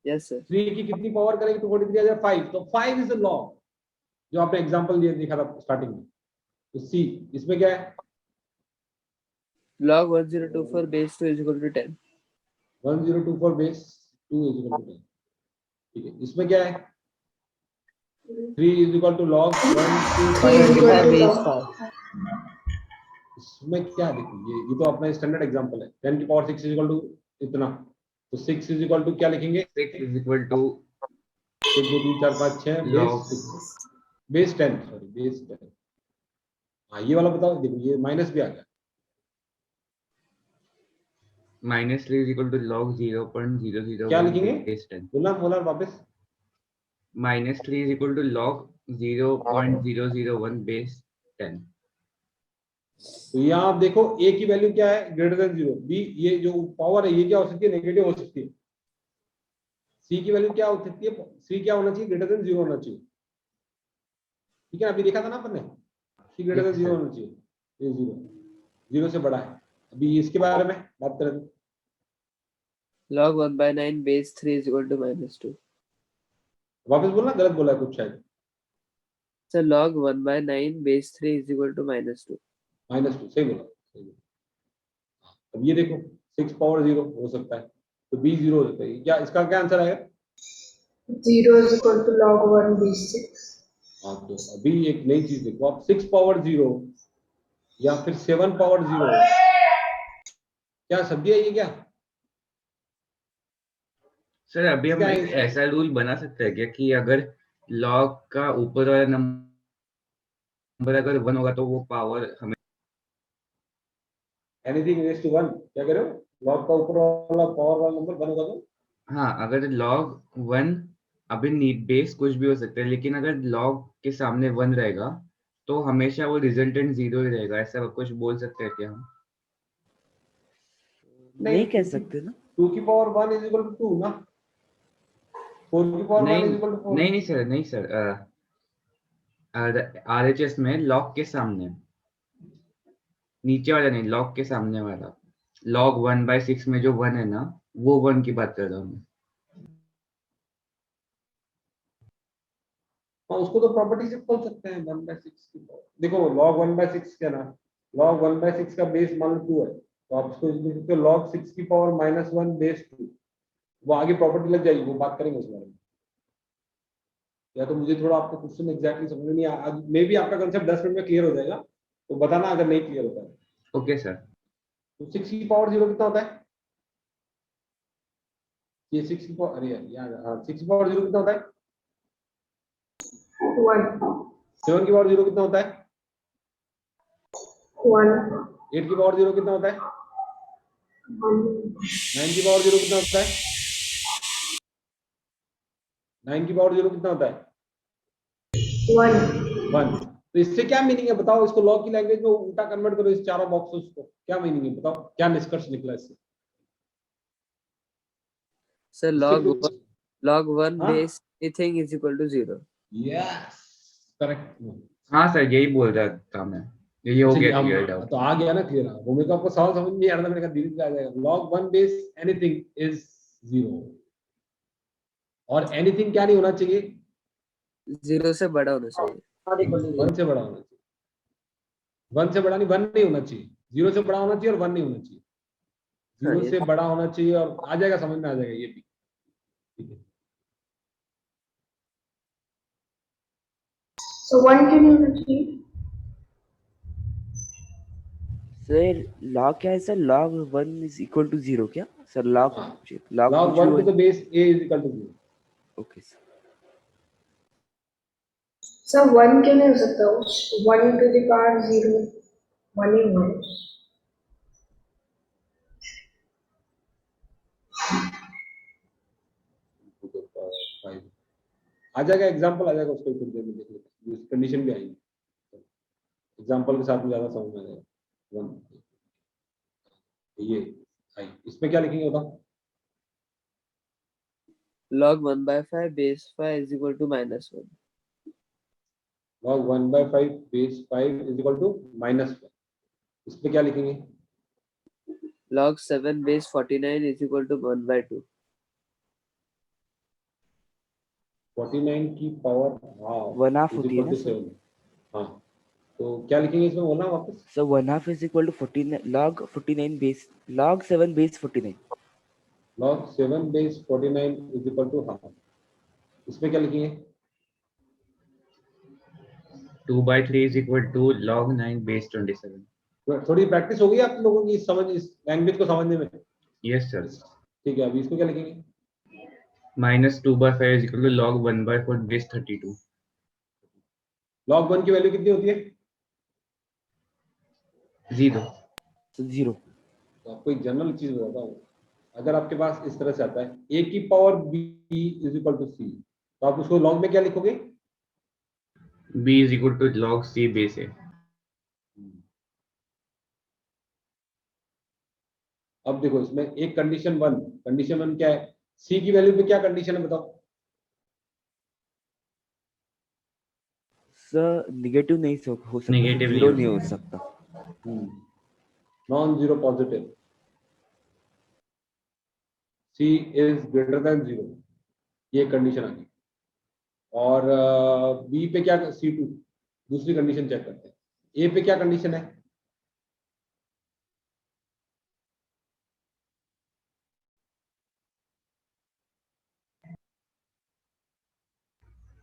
Yes, sir. 3 की कितनी पावर करेंगे 243 आ जाए 5, तो 5 इज द लॉग जो आपने एग्जांपल दिया देखा था स्टार्टिंग में। तो सी इसमें क्या है, Log 1024 base 2 is equal to 10. 1024 base 2 is equal to 10, ठीक है। इसमें क्या है, 3 is equal to log 25 base 5. इसमें क्या देखिए, ये तो अपना स्टैंडर्ड एग्जांपल है। 10 की पावर 6 इज इक्वल टू इतना, तो 6 इज इक्वल टू क्या लिखेंगे, 6 is equal to 1 2 3 4 5 6 log base 10 sorry base 10। हाँ ये वाला बताओ, देखो ये माइनस भी आ गया, -3 is equal to log क्या 0.001 लिखेंगे? base 10. बोला वापस, -3 is equal to log 0.001 base 10. तो यहाँ आप देखो a की वैल्यू क्या है, ग्रेटर देन 0, b ये जो पावर है ये क्या हो सकती है, नेगेटिव हो सकती है। c की वैल्यू क्या हो सकती है, c क्या होना चाहिए, ग्रेटर देन 0 होना चाहिए, ठीक है। अभी देखा था ना अपन ने, c ग्रेटर देन 0 होना चाहिए, ये 0 से बड़ा है। अभी इसके बारे में बात करें, Log 1/9 base 3 is equal to -2. वापस बोलना, गलत बोला है कुछ शायद, So log 1/9 base 3 is equal to -2. -2 सही बोला, सही बोला। अब ये देखो 6 पावर 0 हो सकता है, तो b 0 हो सकता है, क्या इसका क्या आंसर आएगा? 0 is equal to log 1 base 6. हाँ तो अभी एक नई चीज देखो आप, 6 पावर 0 या फिर 7 पावर 0, क्या सब्जी है ये क्या? सर अभी हम क्या एक है? ऐसा रूल बना सकते हैं क्या कि अगर log का ऊपर वाला नंबर अगर 1 होगा तो वो पावर हमें एनीथिंग रेज टू 1, क्या कह रहे हो, लॉग का ऊपर वाला पावर वाला नंबर 1 होगा तो हाँ अगर log 1 अभी बेस कुछ भी हो सकता है, लेकिन अगर log के सामने 1 रहेगा तो हमेशा वो रिजल्टेंट 0 ही रहेगा, ऐसा कुछ बोल सकते हैं क्या हम? नहीं कह सकते ना। 2 की पावर 1 इज इक्वल टू 2 ना, 4 की पावर 1 इज इक्वल टू 4। नहीं सर RHS में log के सामने, नीचे वाला नहीं, log के सामने वाला, log 1/6 में जो 1 है ना, वो 1 की बात कर रहा हूँ मैं। हाँ उसको तो प्रॉपर्टी से खोल सकते हैं 1/6 की पावर। देखो log 1/6 क्या ना, log 1/6 का बेस मान लो 2 है, तो आप इसको लिख सकते हो log 6 की पावर -1 बेस 2। वो आगे प्रॉपर्टी लग जाएगी, वो बात करेंगे उस बारे में। या तो मुझे थोड़ा आपको क्वेश्चन एग्जैक्टली समझ में नहीं आ, मे भी आपका कंसेप्ट 10 मिनट में क्लियर हो जाएगा, तो बताना अगर नहीं क्लियर होता है। Okay sir. तो 6 की पावर 0 कितना होता है, ये 6 की पावर, अरे यार हाँ 6 की पावर 0 कितना होता है, 1. 7 की पावर 0 कितना होता है, 1. 8 की पावर 0 कितना होता है, 9 की पावर 0 कितना होता है, 9 की पावर 0 कितना होता है, 1। तो इससे क्या मीनिंग है बताओ, इसको लॉ की लैंग्वेज में उल्टा कन्वर्ट करो, इस चारों बॉक्सेस को, क्या मीनिंग है बताओ, क्या निष्कर्ष निकला इससे? So log 1 हाँ? base anything is equal to 0. Yes correct. हाँ सर यही बोल रहा था मैं, ये हो गया क्लियर डाउट। तो आ गया ना क्लियर, वो मेरे को आपको सवाल समझ नहीं आ रहा था, मैंने कहा धीरे धीरे आ जाएगा। log 1 बेस एनीथिंग इज 0, और एनीथिंग क्या नहीं होना चाहिए, 0 से बड़ा होना चाहिए। 1 से बड़ा होना चाहिए, 1 से बड़ा नहीं, 1 नहीं होना चाहिए, 0 से बड़ा होना चाहिए और 1 नहीं होना चाहिए, 0 से बड़ा होना चाहिए, और आ जाएगा समझ में आ जाएगा ये भी, ठीक है। So 1 क्यों नहीं होना चाहिए? सर log क्या है sir? log 1 is equal to 0 क्या सर? log हाँ, log log कुछ भी 1 to one. the base a is equal to 0. Okay sir. Sir 1 क्यों नहीं हो सकता? 1 to the power 0 1 ही हुआ. 2 to the power 5 आ जाएगा, एग्जांपल आ जाएगा, उसको कुछ देर में देख लेते हैं, कंडीशन भी आएगी एग्जांपल के साथ में, ज्यादा समझ में आ जाएगा. 1 ये आई, इसमें क्या लिखेंगे बताओ? log 1/5 base 5 is equal to -1. log 1/5 base 5 is equal to -1. इसमें क्या लिखेंगे? log 7 base 49 is equal to 1/2. 49 की पावर हाफ 1/2 इज होती है इक्वल ना टू सर? 7. हाँ, तो क्या लिखेंगे इसमें, बोलना वापस? Sir 1/2 is equal to 49 log 49 base log 7 base 49. log 7 base 49 is equal to half. इसमें क्या लिखेंगे? 2/3 is equal to log 9 base 27. थोड़ी प्रैक्टिस हो गई आप लोगों की समझ, इस लैंग्वेज को समझने में? Yes, sir. ठीक है, अभी इसमें क्या लिखेंगे? -2/5 is equal to log 1/4 base 32. log 1 की वैल्यू कितनी होती है? 0. So 0. तो आपको एक जनरल चीज बताता हूँ, अगर आपके पास इस तरह से आता है a की power b is equal to c, तो आप उसको लॉग में क्या लिखोगे? B is equal to log C base A. अब देखो इसमें एक कंडीशन 1 क्या है? c की वैल्यू पे क्या कंडीशन है बताओ? सर नेगेटिव नहीं हो सकता. Negative नहीं 0 हो नहीं हो सकता. Non zero positive. c is greater than 0, ये कंडीशन आ गई. और b पे क्या, c2 दूसरी कंडीशन चेक करते हैं. a पे क्या कंडीशन है?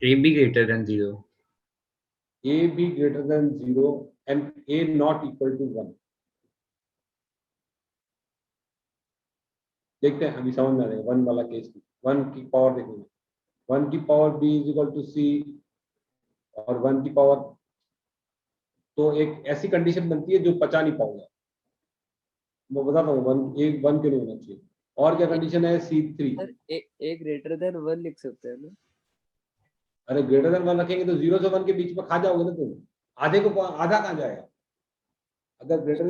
A B greater than 0. a be greater than 0 and a not equal to 1. देखते हैं, अभी समझ में आ जाएगा 1 वाला केस. 1 की पावर देखेंगे, 1 की power b is equal to c और 1 की पावर, तो एक ऐसी कंडीशन बनती है जो पचा नहीं पाऊंगा. मैं बताता हूँ 1 क्यों नहीं होना चाहिए. और क्या कंडीशन है? c3. Sir a greater than 1 लिख सकते हैं ना? अरे ग्रेटर देन 1 रखेंगे तो 0 से 1 के बीच में खा जाओगे ना तुम. आधे को आधा कहाँ जाएगा? अगर ग्रेटर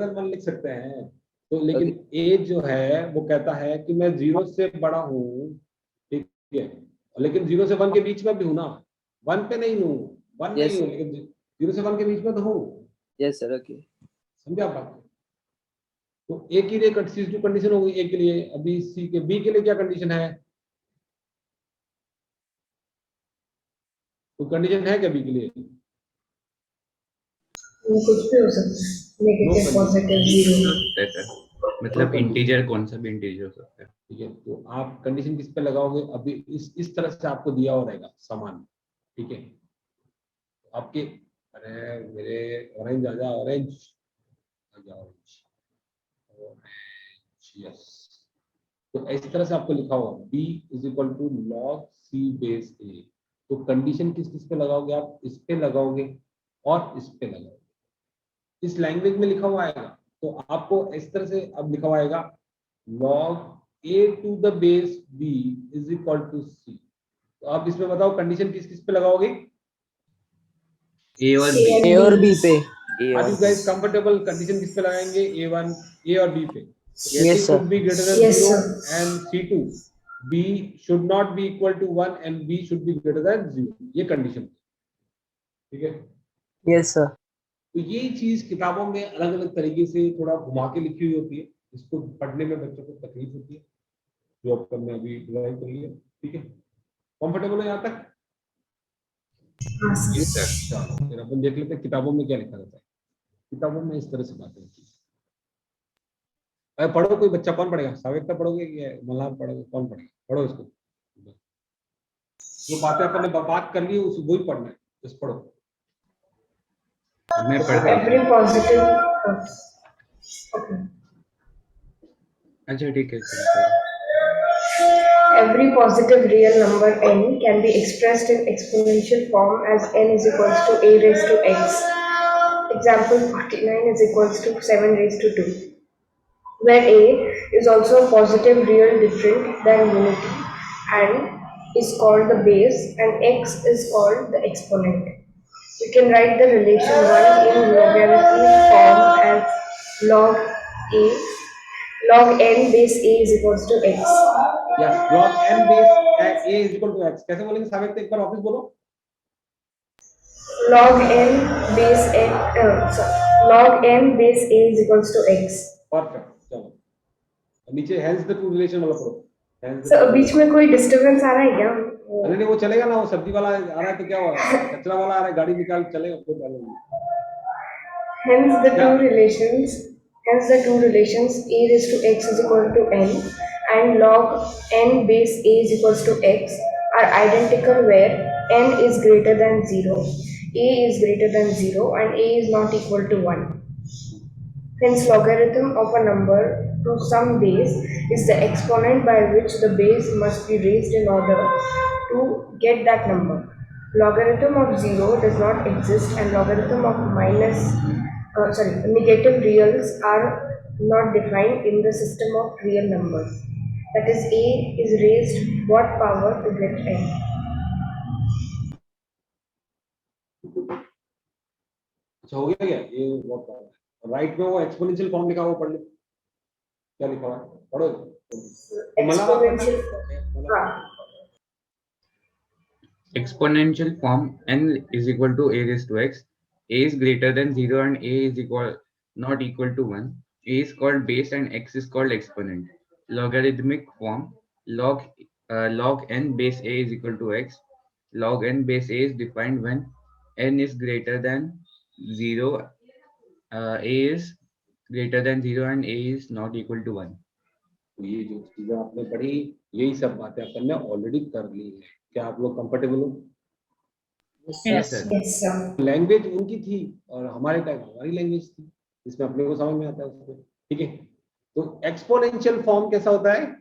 देन 1 लिख सकते हैं तो, लेकिन a जो है वो कहता है कि मैं 0 से बड़ा हूँ, ठीक है, लेकिन 0 से 1 के बीच में भी हूँ ना. 1 पे नहीं हूँ, 1 Yes, नहीं हूँ, लेकिन 0 से 1 के बीच में तो हूँ. yes sir, okay. समझा बात? तो a के लिए कंडीशन कंडीशन हो गई a के लिए. अभी c के b के लिए क्या कंडीशन है? तो कंडीशन है क्या b के लिए? कुछ भी हो सकता है, नेगेटिव पॉजिटिव 0. मतलब इंटीजर, कौन सा भी इंटीजर हो सकता है. ठीक है, तो आप कंडीशन किस पे लगाओगे? अभी इस तरह से आपको दिया हो रहेगा सामान. ठीक है, आपके, अरे मेरे ऑरेंज आजा, ऑरेंज आजा, ऑरेंज यस. तो इस तरह से आपको लिखा होगा b is equal to log c base a. तो कंडीशन किस किस पे लगाओगे आप? इस पे लगाओगे और इस पे लगाओगे. इस लैंग्वेज में लिखा हुआ आएगा, तो आपको इस तरह से अब लिखा हुआ आएगा log a to the base b is equal to c. तो आप इसमें बताओ कंडीशन किस किस पे लगाओगे? A और B. A और B पे. Are you guys comfortable? Condition किस पे लगाएंगे? a और b पे. Yes, a sir. should be greater than Yes, 0 sir. and c2, b should not be equal to 1 and b should be greater than 0. ये condition, ठीक है. Yes sir. तो ये चीज किताबों में अलग अलग तरीके से थोड़ा घुमा के लिखी हुई होती है. इसको पढ़ने में बच्चों को तकलीफ होती है, जो अब हमने अभी डिजाइन करी है. ठीक है, कंफर्टेबल है यहाँ तक? हाँ सर. Yes, sir. चलो फिर अपन देख लेते हैं किताबों में क्या लिखा रहता है. किताबों में इस तरह से बातें होती है. अरे पढ़ो, कोई बच्चा कौन पढ़ेगा? सावेक्ता पढ़ोगे कि मल्हार पढ़ोगे? कौन पढ़ेगा? पढ़ो इसको. जो बातें अपन ने बात कर ली उस वही पढ़ना है, बस पढ़ो। मैं पढ़ता हूँ Every सर। positive. Okay. अच्छा ठीक है सर, पढ़ो। Every positive real number n can be expressed in exponential form as n is equals to a raised to x. Example 49 is equals to 7 raised to 2, where a is also a positive real different than unity and is called the base and x is called the exponent. We can write the relation 1 in logarithmic form as log n base a is equals to x. Yes, log n base a is equal to x। कैसे बोलेंगे साबित, एक बार वापस बोलो। Log n base a is equals to x. Perfect, चलो नीचे hence the two relation वाला पढ़ो। सर बीच में कोई डिस्टरबेंस आ रहा है क्या? नहीं, वो चलेगा ना, वो सब्जी वाला आ रहा है तो क्या हुआ, कचरा वाला आ रहा है, गाड़ी निकाल चलेगा, कोई प्रॉब्लम नहीं। Hence the two relations a raised to x is equal to n and log n base a is equals to x are identical where n is greater than 0, a is greater than 0 and a is not equal to 1. Hence logarithm of a number to some base is the exponent by which the base must be raised in order to get that number. Logarithm of 0 does not exist and logarithm of negative reals are not defined in the system of real numbers. That is, a is raised what power to get n. अच्छा हो गया क्या ये, बहुत right में वो exponential form लिखा हुआ पढ़ लो, क्या लिखा हुआ है पढ़ो। Exponential. Exponential form n is equal to a raised to x. A is greater than 0 and a is not equal to 1. A is called base and x is called exponent. Logarithmic form log n base a is equal to x. Log n base a is defined when n is greater than 0, a is greater than 0 and a is not equal to 1. तो ये जो चीजें आपने पढ़ी, यही सब बातें अपन ने ऑलरेडी कर ली है। क्या आप लोग कंफर्टेबल हो? Yes, sir. sir. Yes, sir. Language उनकी थी और हमारे टाइम हमारी लैंग्वेज थी, इसमें अपने को समझ में आता है उसमें, ठीक है। तो एक्सपोनेंशियल फॉर्म कैसा होता है,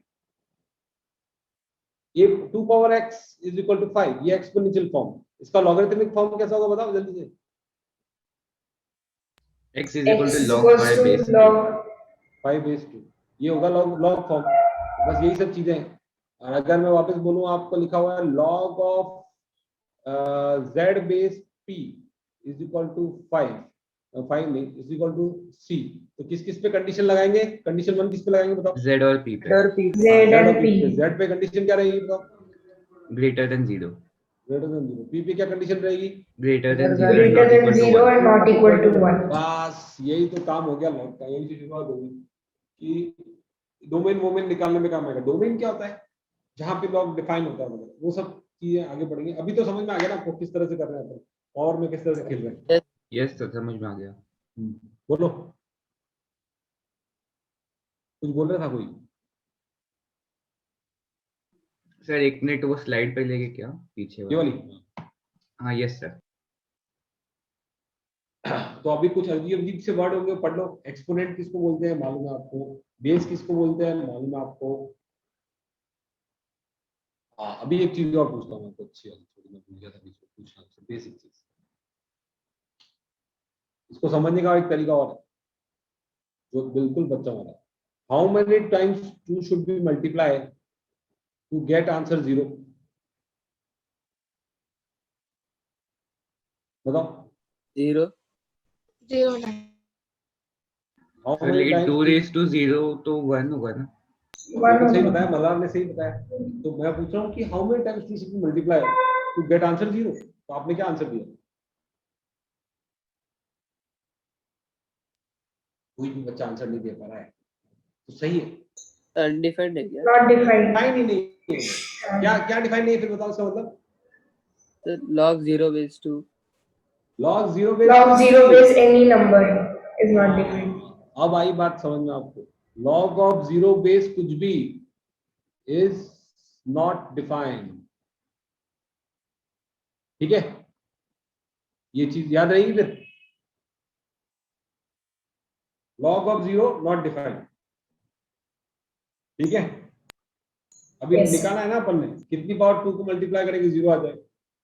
ये 2 power x is equal to 5, ये एक्सपोनेंशियल फॉर्म। इसका लॉगरिथमिक फॉर्म कैसा होगा बताओ जल्दी से। X is equal X to is log equals 5 to base 2. log 5 base 2, ये होगा log फॉर्म। बस यही सब चीजें हैं। और अगर मैं वापस बोलूं, आपको लिखा हुआ है log of z base p is equal to 5 नहीं इज इक्वल टू c, तो किस किस पे कंडीशन लगाएंगे? कंडीशन 1 किस पे लगाएंगे बताओ? Z और P पे। Z and P. z पे कंडीशन क्या रहेगी बताओ? Greater than 0. Greater than 0। p पे क्या कंडीशन रहेगी? Greater than 0 and Greater not than equal to 0 1. and not equal to 1. बस यही तो काम हो गया लॉग का, यही चीज शुरुआत होगी कि डोमेन वोमेन निकालने में काम आएगा। डोमेन क्या होता है? जहां पे लॉग डिफाइन होता है, मतलब वो सब चीजें आगे बढ़ेंगी। अभी तो समझ में आ गया ना आपको किस तरह से कर रहे हैं अपन, और में किस तरह से खेल रहे हैं। Yes sir, समझ में आ गया। बोलो, कुछ बोल रहा था कोई? सर एक मिनट, वो स्लाइड पे लेके क्या पीछे ये वाली? हाँ यस सर। तो अभी कुछ अजीब अजीब से वर्ड होंगे, पढ़ लो। एक्सपोनेंट किसको बोलते हैं मालूम है आपको? बेस किसको बोलते हैं मालूम है आपको? हाँ, अभी एक चीज और पूछता हूँ आपको, अच्छी वाली, थोड़ी मैं भूल गया था बीच में पूछना आपसे, बेसिक चीज। इसको समझने का एक तरीका और है जो बिल्कुल बच्चा वाला है। How many times 2 should be multiply to get answer 0? बताओ। 0. 0 9 हाउ सर मेनी लेकिन 2 टाइम्स? रेज टू 0 तो 1 होगा ना। सही बताया, मल्हार ने सही बताया। तो मैं पूछ रहा हूँ कि how many times 2 should be multiply to get answer 0? तो आपने क्या आंसर दिया? कोई भी बच्चा आंसर नहीं दे पा रहा है, तो सही है। अनडिफाइंड है क्या? Not defined. डिफाइन ही नहीं है। क्या क्या डिफाइन नहीं है, फिर बताओ इसका मतलब। तो log 0 base 2. log 0 base Log 0 base any number is not defined. अब आई बात समझ में आपको। log ऑफ 0 बेस कुछ भी इज नॉट डिफाइंड। ठीक है, ये चीज याद रहेगी फिर। Log of 0 not defined. ठीक है, अभी Yes. निकाला है ना अपन ने, कितनी बार 2 को मल्टीप्लाई करेंगे 0 आ जाए।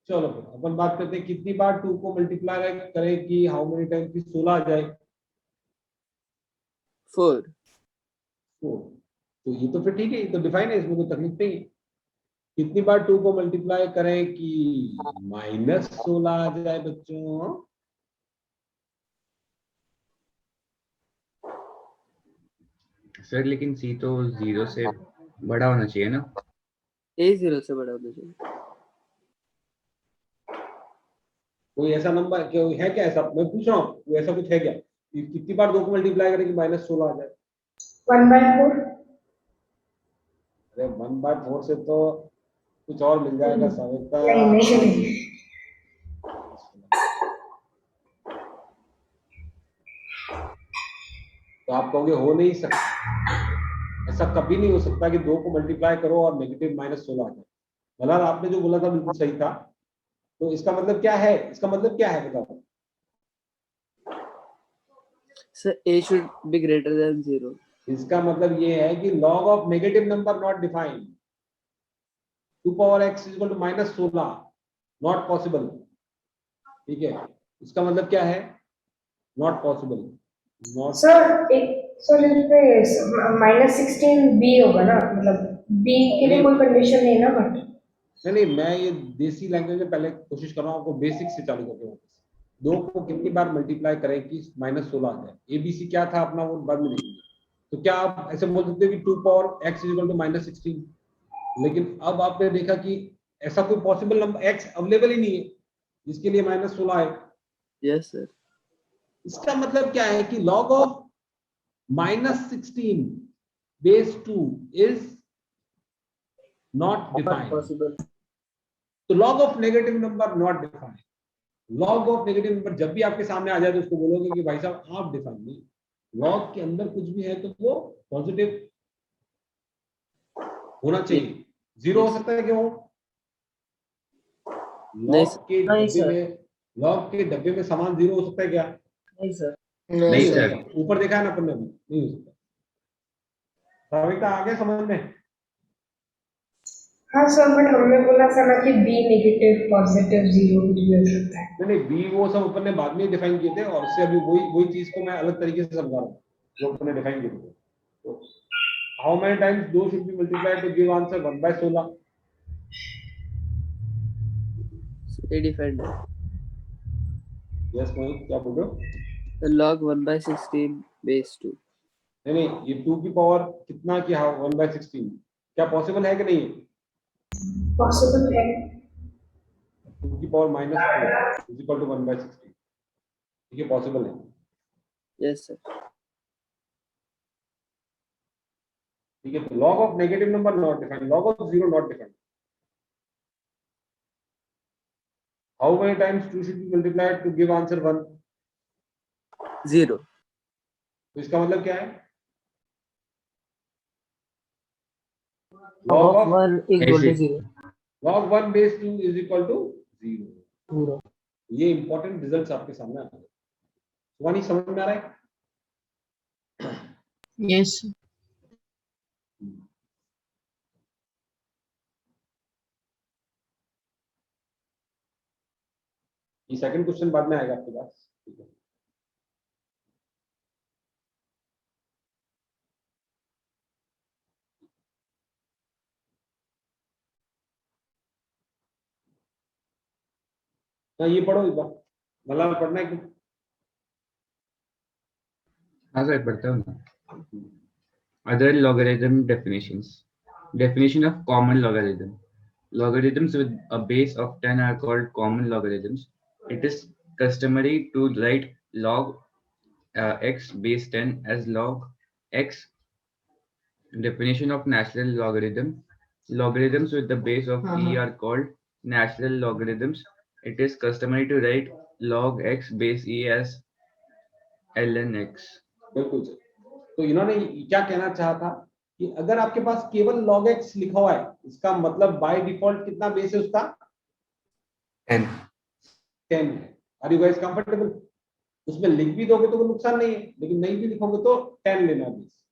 चलो फिर अपन बात करते हैं कितनी बार 2 को मल्टीप्लाई करें कि हाउ मेनी टाइम्स की 16 आ जाए। 4. 4। तो ये तो फिर ठीक है, ये तो डिफाइन है, इसमें कोई तकलीफ नहीं है। कितनी बार 2 को मल्टीप्लाई करें कि -16 आ जाए बच्चों। सर लेकिन सी तो 0 से बड़ा होना चाहिए ना। A 0 से बड़ा होना चाहिए। कोई ऐसा नंबर क्या है, क्या ऐसा, मैं पूछ रहा हूँ, कोई ऐसा कुछ है क्या कि कितनी बार 2 को मल्टीप्लाई करें कि -16 आ जाए। 1/4. अरे 1/4 से तो कुछ और मिल जाएगा सविता। नहीं. तो आप कहोगे हो नहीं सकता, ऐसा कभी नहीं हो सकता कि 2 को मल्टीप्लाई करो और नेगेटिव -16 आ जाए। मतलब आपने जो बोला था बिल्कुल सही था। तो इसका मतलब क्या है, इसका मतलब क्या है बताओ। Sir, A should be greater than 0. इसका मतलब ये है कि log of negative number not defined 2 power x equal to -16 not possible. ठीक है, इसका मतलब क्या है, नॉट पॉसिबल। नॉट सर इस पे -16 बी होगा ना, मतलब बी के लिए कोई कंडीशन नहीं है ना, बट नहीं, मैं ये देसी लैंग्वेज में पहले कोशिश कर रहा हूँ आपको बेसिक से चालू करके वापस। 2 को कितनी बार मल्टीप्लाई करें कि -16 आ जाए। एबीसी क्या था अपना, वो बाद में देखेंगे। तो क्या आप ऐसे बोल सकते हो कि 2 पावर x इक्वल टू -16, लेकिन अब आपने देखा कि ऐसा कोई पॉसिबल नंबर x अवेलेबल ही नहीं है जिसके लिए -16 है। Yes, sir. इसका मतलब क्या है कि log of -16 base 2 is not defined. Possible. तो log of negative number not defined. Log of negative number जब भी आपके सामने आ जाए तो उसको बोलोगे कि भाई साहब आप डिफाइन नहीं, लॉग के अंदर कुछ भी है तो वो पॉजिटिव होना चाहिए। 0 हो सकता है कि वो नहीं, लॉग के नहीं, डब्बे सर। में, लॉग के डब्बे में सामान 0 हो सकता है क्या? नहीं सर। नहीं हो सर। सकता। ऊपर देखा है ना अपन ने, नहीं हो सकता। भाविका आगे समझ में। हाँ सर, बट हमने बोला था ना कि बी नेगेटिव पॉजिटिव 0 कुछ भी हो सकता है। नहीं बी वो सब अपन ने बाद में डिफाइन किए थे, और उससे अभी वही चीज को मैं अलग तरीके से समझा रहा हूँ जो अपन ने डिफाइन किए थे। तो how many times 2 should be multiplied to give answer 1/16? A defined. Yes Mohit, क्या बोल रहे हो? The log 1/16 base 2. नहीं, ये 2 की पावर कितना की 1/16 क्या पॉसिबल है कि नहीं है? पॉसिबल है। 2 की पावर -4 इज इक्वल टू 1/16। ठीक है, पॉसिबल है। Yes, sir. ठीक है, तो log of negative number not defined, log of 0 not defined. How many times 2 should be multiplied to give answer 1? 0. तो इसका मतलब क्या है? Log log of of 1 is equal to 0. log 1 base 2 is equal to 0। 0. ये important results आपके सामने आ रहे हैं। सुवानी समझ में आ रहा है? Yes. ये सेकंड क्वेश्चन बाद में आएगा आपके पास। ठीक है, तो ये पढ़ो एक बार, मतलब पढ़ना है कि हाँ सर, पढ़ता हूँ ना। Other logarithm definitions. Definition of common logarithm. Logarithms with a base of 10 are called common logarithms. It is customary to write log x base 10 as log x. Definition of natural logarithm. Logarithms with the base of e are called natural logarithms. It is customary to write log x base e as ln x. बिल्कुल sir. तो इन्होंने क्या कहना चाहा था कि अगर आपके पास केवल log x लिखा हुआ है, इसका मतलब बाय डिफॉल्ट कितना बेस है उसका? 10. 10 है। Are you guys comfortable? उसमें लिख भी दोगे तो कोई नुकसान नहीं है, लेकिन नहीं भी लिखोगे तो 10 लेना बेस।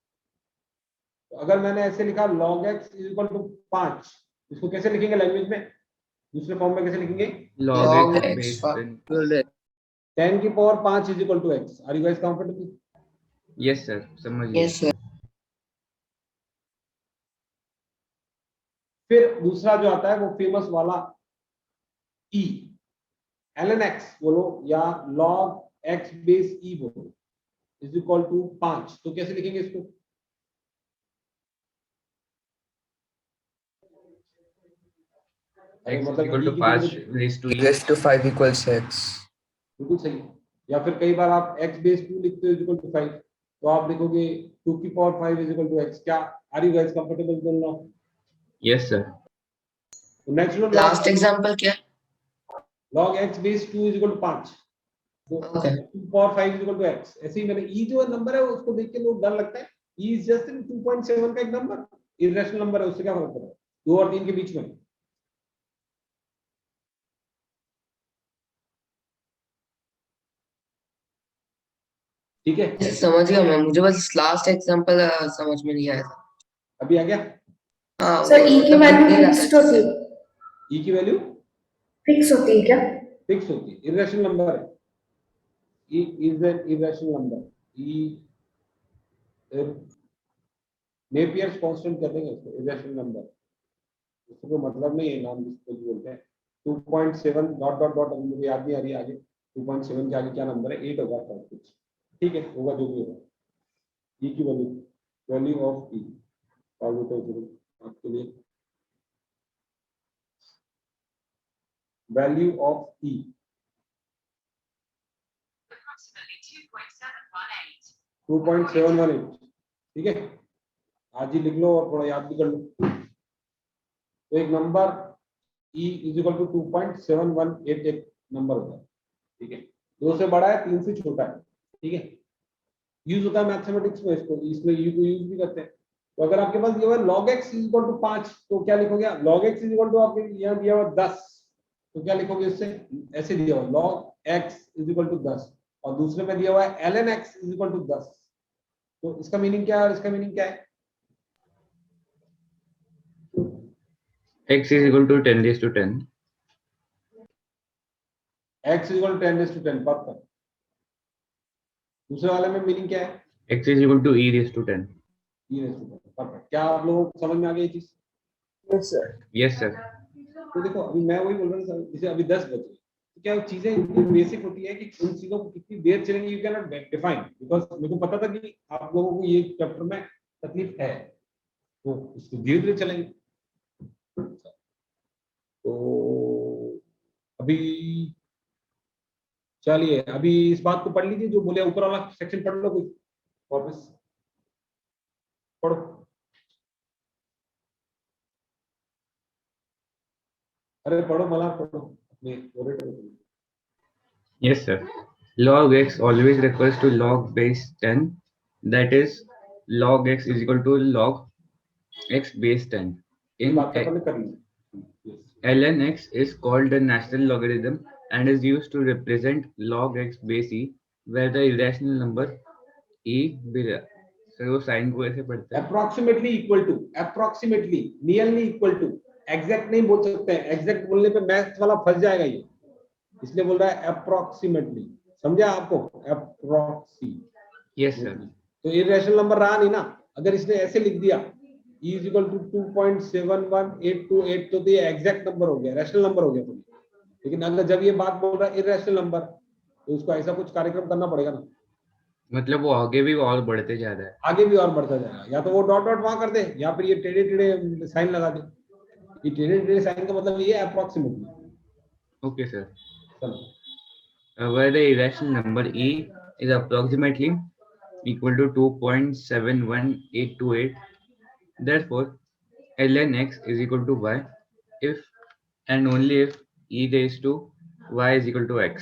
तो अगर मैंने ऐसे लिखा log x is equal to 5, इसको कैसे लिखेंगे लैंग्वेज में, दूसरे फॉर्म में कैसे लिखेंगे? log x x base for- 10. 10 की power 5 is equal to x। Are you guys comfortable? Yes sir, समझ गया। Yes, sir. फिर दूसरा जो आता है वो फेमस वाला e, ln x बोलो या log x बेस e बोलो इज इक्वल टू 5। तो कैसे लिखेंगे इसको? x is मतलब equal e to की 5 जगह raised to e. Raised to 5 equals x. बिल्कुल सही है। या फिर कई बार आप x बेस 2 लिखते हो इज इक्वल टू 5, तो आप लिखोगे 2 की power 5 is equal to x। क्या आर यू गाइस कंफर्टेबल दोनों? Yes sir. नेक्स्ट लो Last example क्या? log x base 2 is equal to 5, तो Okay. 2 power 5 is equal to x। ऐसे ही मैंने e जो नंबर है उसको देख के लोग डर लगता है, e इज जस्ट 2.7 का एक नंबर, इरेशनल नंबर है, उससे क्या फर्क पड़ता है 2 और 3 के बीच में। ठीक है, समझ गया मैं, मुझे बस लास्ट एग्जांपल समझ में नहीं आया था। अभी आ गया? हाँ, सर वो ई की मतलब वैल्यू नहीं फिक्स आता होती है? e की वैल्यू फिक्स होती है क्या? फिक्स होती है, इरेशनल नंबर है। e is an irrational number. e Napier's constant कहते हैं इसको, इरेशनल नंबर। उसको मतलब नहीं है नाम जिसको बोलते हैं। 2.7 डॉट डॉट डॉट, मुझे याद नहीं आ रही है आगे 2.7 के आगे क्या नंबर है, 8 होगा शायद कुछ। ठीक है, होगा जो भी होगा। e की वैल्यू ऑफ e आपके लिए वैल्यू ऑफ e 2.718। ठीक है, आज ही लिख लो और थोड़ा याद भी कर लो। तो एक number e is equal to 2.718 एक नंबर होता है। ठीक है, 2 से बड़ा है, 3 से छोटा है। ठीक है, यूज होता है मैथमेटिक्स में, इसको इसमें u को यूज भी करते हैं। तो अगर आपके पास दिया हुआ log x is equal to 5, तो क्या लिखोगे? log x is equal to आपके यहाँ दिया हुआ 10, तो क्या लिखोगे इससे? ऐसे दिया हुआ log x is equal to 10, और दूसरे में दिया हुआ है ln x is equal to 10। तो इसका मीनिंग क्या है और इसका मीनिंग क्या है? x is equal to 10 raised to 10. x is equal to 10 raise to 10 perfect. दूसरे वाले में मीनिंग क्या है? x is equal to e raised to 10. e raise to 10 perfect. क्या आप लोगों को समझ में आ गई ये चीज? Yes, sir. Yes sir. तो देखो अभी मैं वही बोल रहा हूँ सर, जैसे अभी 10 बजे, तो क्या चीजें इतनी बेसिक होती है कि उन चीजों को कितनी देर चलेंगी you can not define, because मेरे को पता था कि आप लोगों को ये चैप्टर में तकलीफ है, तो इसको धीरे धीरे चलेंगे। तो अभी चलिए अभी इस बात को पढ़ लीजिए, जो बोले ऊपर वाला सेक्शन पढ़ लो, कोई वापस पढ़ो। अरे पढ़ो मलार, पढ़ो अपने ओरेटर को। Yes sir. Log x always refers to log base 10, that is log x is equal to log x base 10. ये In बात तो पहले कर ली। ln x is called the natural logarithm and is used to represent log x base e, where the irrational number e sir वो sign को ऐसे पढ़ते हैं approximately equal to, approximately, nearly equal to, exact नहीं बोल सकते हैं, exact बोलने पे मैथ वाला फंस जाएगा ये, इसलिए बोल रहा है अप्रोक्सीमेटली। समझा आपको? अप्रोक्सी। Yes sir. तो इरेशनल नंबर रहा नहीं ना, अगर इसने ऐसे लिख दिया e is equal to 2.71828, तो ये एग्जैक्ट नंबर हो गया, रैशनल नंबर हो गया तो। लेकिन अगर जब ये बात बोल रहा है इरेशनल नंबर, तो उसको ऐसा कुछ कार्यक्रम करना पड़ेगा ना, मतलब वो आगे भी और बढ़ते जा रहा है, आगे भी और बढ़ता जाएगा। या तो वो डॉट डॉट वहां कर दे, या फिर ये टेढ़े टेढ़े साइन लगा दे। ये टेढ़े टेढ़े साइन का मतलब ये अप्रोक्सीमेटली। Okay sir. चलो where the irrational number e is approximately equal to 2.71828, therefore ln x is equal to y if and only if e raised to y is equal to x.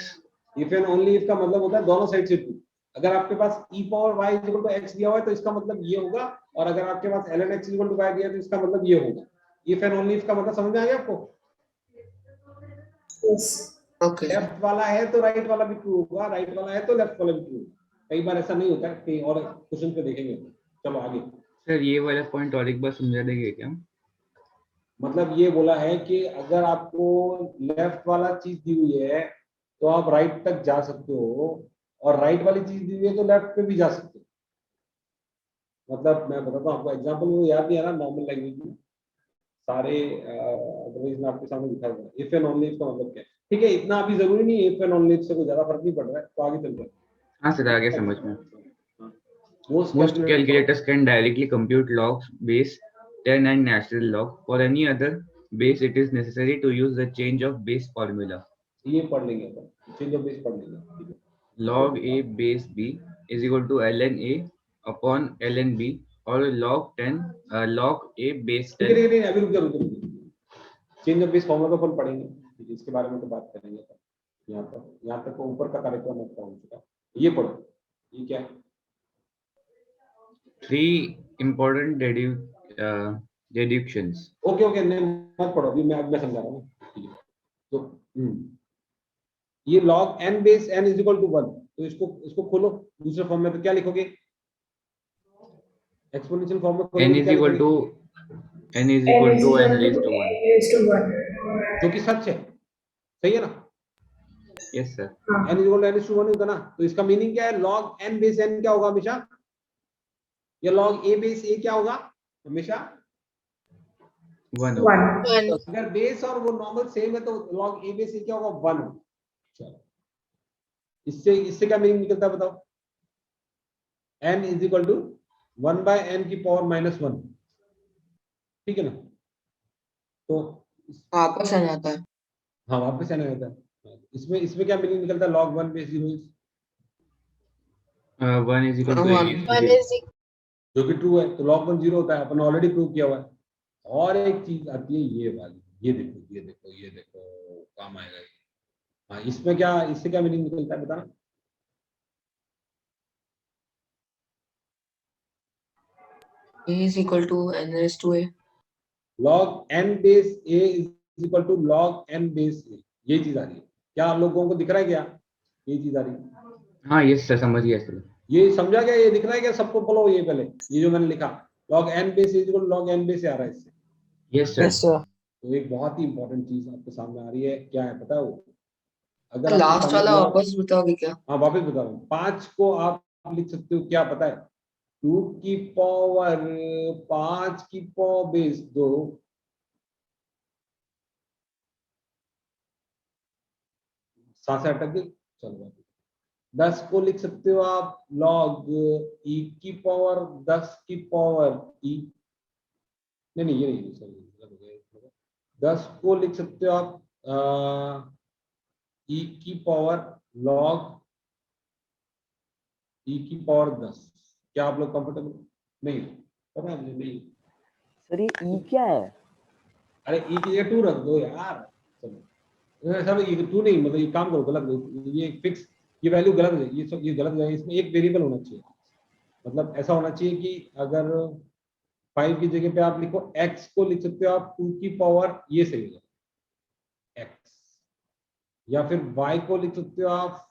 If and only if का मतलब होता है दोनों side से true. अगर आपके पास e power y is equal to x दिया हुआ है तो इसका मतलब ये होगा, और अगर आपके पास ln x is equal to y दिया है तो इसका मतलब ये होगा। इफ एंड ओनली इफ का मतलब समझ में आ गया आपको? Yes. Okay. लेफ्ट वाला है तो राइट वाला भी ट्रू होगा, राइट वाला है तो लेफ्ट वाला भी ट्रू। कई बार ऐसा नहीं होता है, कई और क्वेश्चन पे देखेंगे। चलो आगे। सर ये वाला पॉइंट और एक बार समझा देंगे क्या? मतलब ये बोला है कि अगर आपको लेफ्ट वाला चीज दी हुई है तो आप राइट तक जा सकते हो, और राइट वाली चीज दी हुई है तो लेफ्ट पे भी जा सकते हो। मतलब मैं बताता हूँ आपको एग्जांपल, वो याद नहीं आ रहा नॉर्मल लैंग्वेज में, सारे अदरवाइज मैं आपके सामने दिखा दूंगा। इफ एंड ओनली इफ का मतलब क्या है, ठीक है, इतना अभी जरूरी नहीं है, इफ एंड ओनली इफ से कोई ज्यादा फर्क नहीं पड़ रहा है, तो आगे चलते हैं। हाँ सर, आगे समझ में। Most Most calculators calculators can directly compute log base 10 and natural log. For any other base, it is necessary to use the change of base formula. ये पढ़ लेंगे अपन, चेंज ऑफ बेस पढ़ लेंगे, ठीक है। Log A base B is equal to ln A upon ln B, or log 10 log A base ठीक है 10. ठीक है, अभी रुक जा रुक जा। चेंज ऑफ बेस फॉर्मूला तो अपन पढ़ेंगे, ठीक है, इसके बारे में तो बात करेंगे। यहाँ तक को ऊपर का कार्यक्रम आपका हो चुका। ये पढ़ो, ये क्या है? 3 important deductions. ओके ओके, नहीं मत पढ़ो, अभी मैं समझा रहा हूँ, ठीक है। तो ये log n base n is equal to 1, तो इसको खोलो दूसरे फॉर्म में, तो क्या लिखोगे? एक्सपोनेंशियल फॉर्म में N is equal to n raised to 1. raised to 1. जो कि सच है, सही है ना? Yes sir. n is equal to n is to 1 होगा ना, तो इसका मीनिंग क्या है? log n बेस n क्या होगा हमेशा? या log a बेस a क्या होगा हमेशा? 1. 1. अगर बेस और वो नॉर्मल सेम है तो log a बेस a क्या होगा? 1। चलो, इससे क्या मीनिंग निकलता है बताओ? n is equal to 1 by n की पावर माइनस 1, ठीक है ना? तो वापस आना आता है। हाँ, वापस आना होता है। इसमें क्या मीनिंग निकलता है? log 1 base 0, 1 is equal to One. a. 1 is equal जो कि ट्रू है, तो log 1 0 होता है, अपन ऑलरेडी प्रूव किया हुआ है। और एक चीज आती है ये वाली, ये देखो काम आएगा ये। हाँ, इसमें क्या, इससे क्या मीनिंग निकलता है बताना? A is equal to n raised to a. log n base a is equal to log n base a, ये चीज आ रही है। क्या आप लोगों को दिख रहा है क्या ये चीज आ रही है? हाँ यस सर, समझ गया सर। ये समझा क्या? ये दिख रहा है क्या सबको? बोलो ये पहले, ये जो मैंने लिखा log n base a is equal to log n base a आ रहा है इससे। Yes sir. तो एक बहुत ही इंपॉर्टेंट चीज आपके सामने आ रही है, क्या है पता है वो? अगर आपके लास्ट सामने वाला log- वापस बताओगे क्या? हाँ वापस बता रहा हूँ। 5 को आप लिख सकते हो क्या पता है? 2 की पावर 5 की पावर बेस 2, साथ से अटक गई। चलो 10 को लिख सकते हो आप log e की पावर 10 की पावर e, नहीं ये नहीं, सॉरी 10 को लिख सकते हो आप e की पावर log e की पावर 10। क्या आप लोग कंफर्टेबल? नहीं पता है मुझे, नहीं। सर ये ई क्या है? अरे e की जगह 2 रख दो यार। चलो सब ये 2 नहीं, मतलब ये काम करो गलत, ये फिक्स, ये वैल्यू गलत है, ये गलत है। इसमें एक वेरिएबल होना चाहिए, मतलब ऐसा होना चाहिए कि अगर 5 की जगह पे आप लिखो x, को लिख सकते हो आप 2 की पावर, ये सही हो जाएगा x, या फिर y को लिख सकते हो आप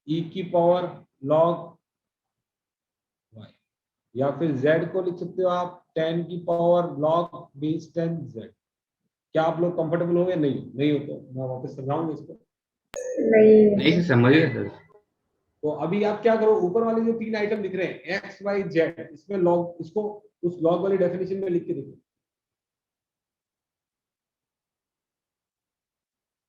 e की पावर log y, या फिर z को लिख सकते हो आप 10 की पावर log बेस 10z। क्या आप लोग कंफर्टेबल हो गए? नहीं हो तो मैं वापस समझाऊंगा इसको। नहीं सर, समझ गया सर। तो अभी आप क्या करो, ऊपर वाले जो 3 आइटम दिख रहे हैं x y z, इसमें log, इसको उस log वाली डेफिनेशन में लिख के देखो।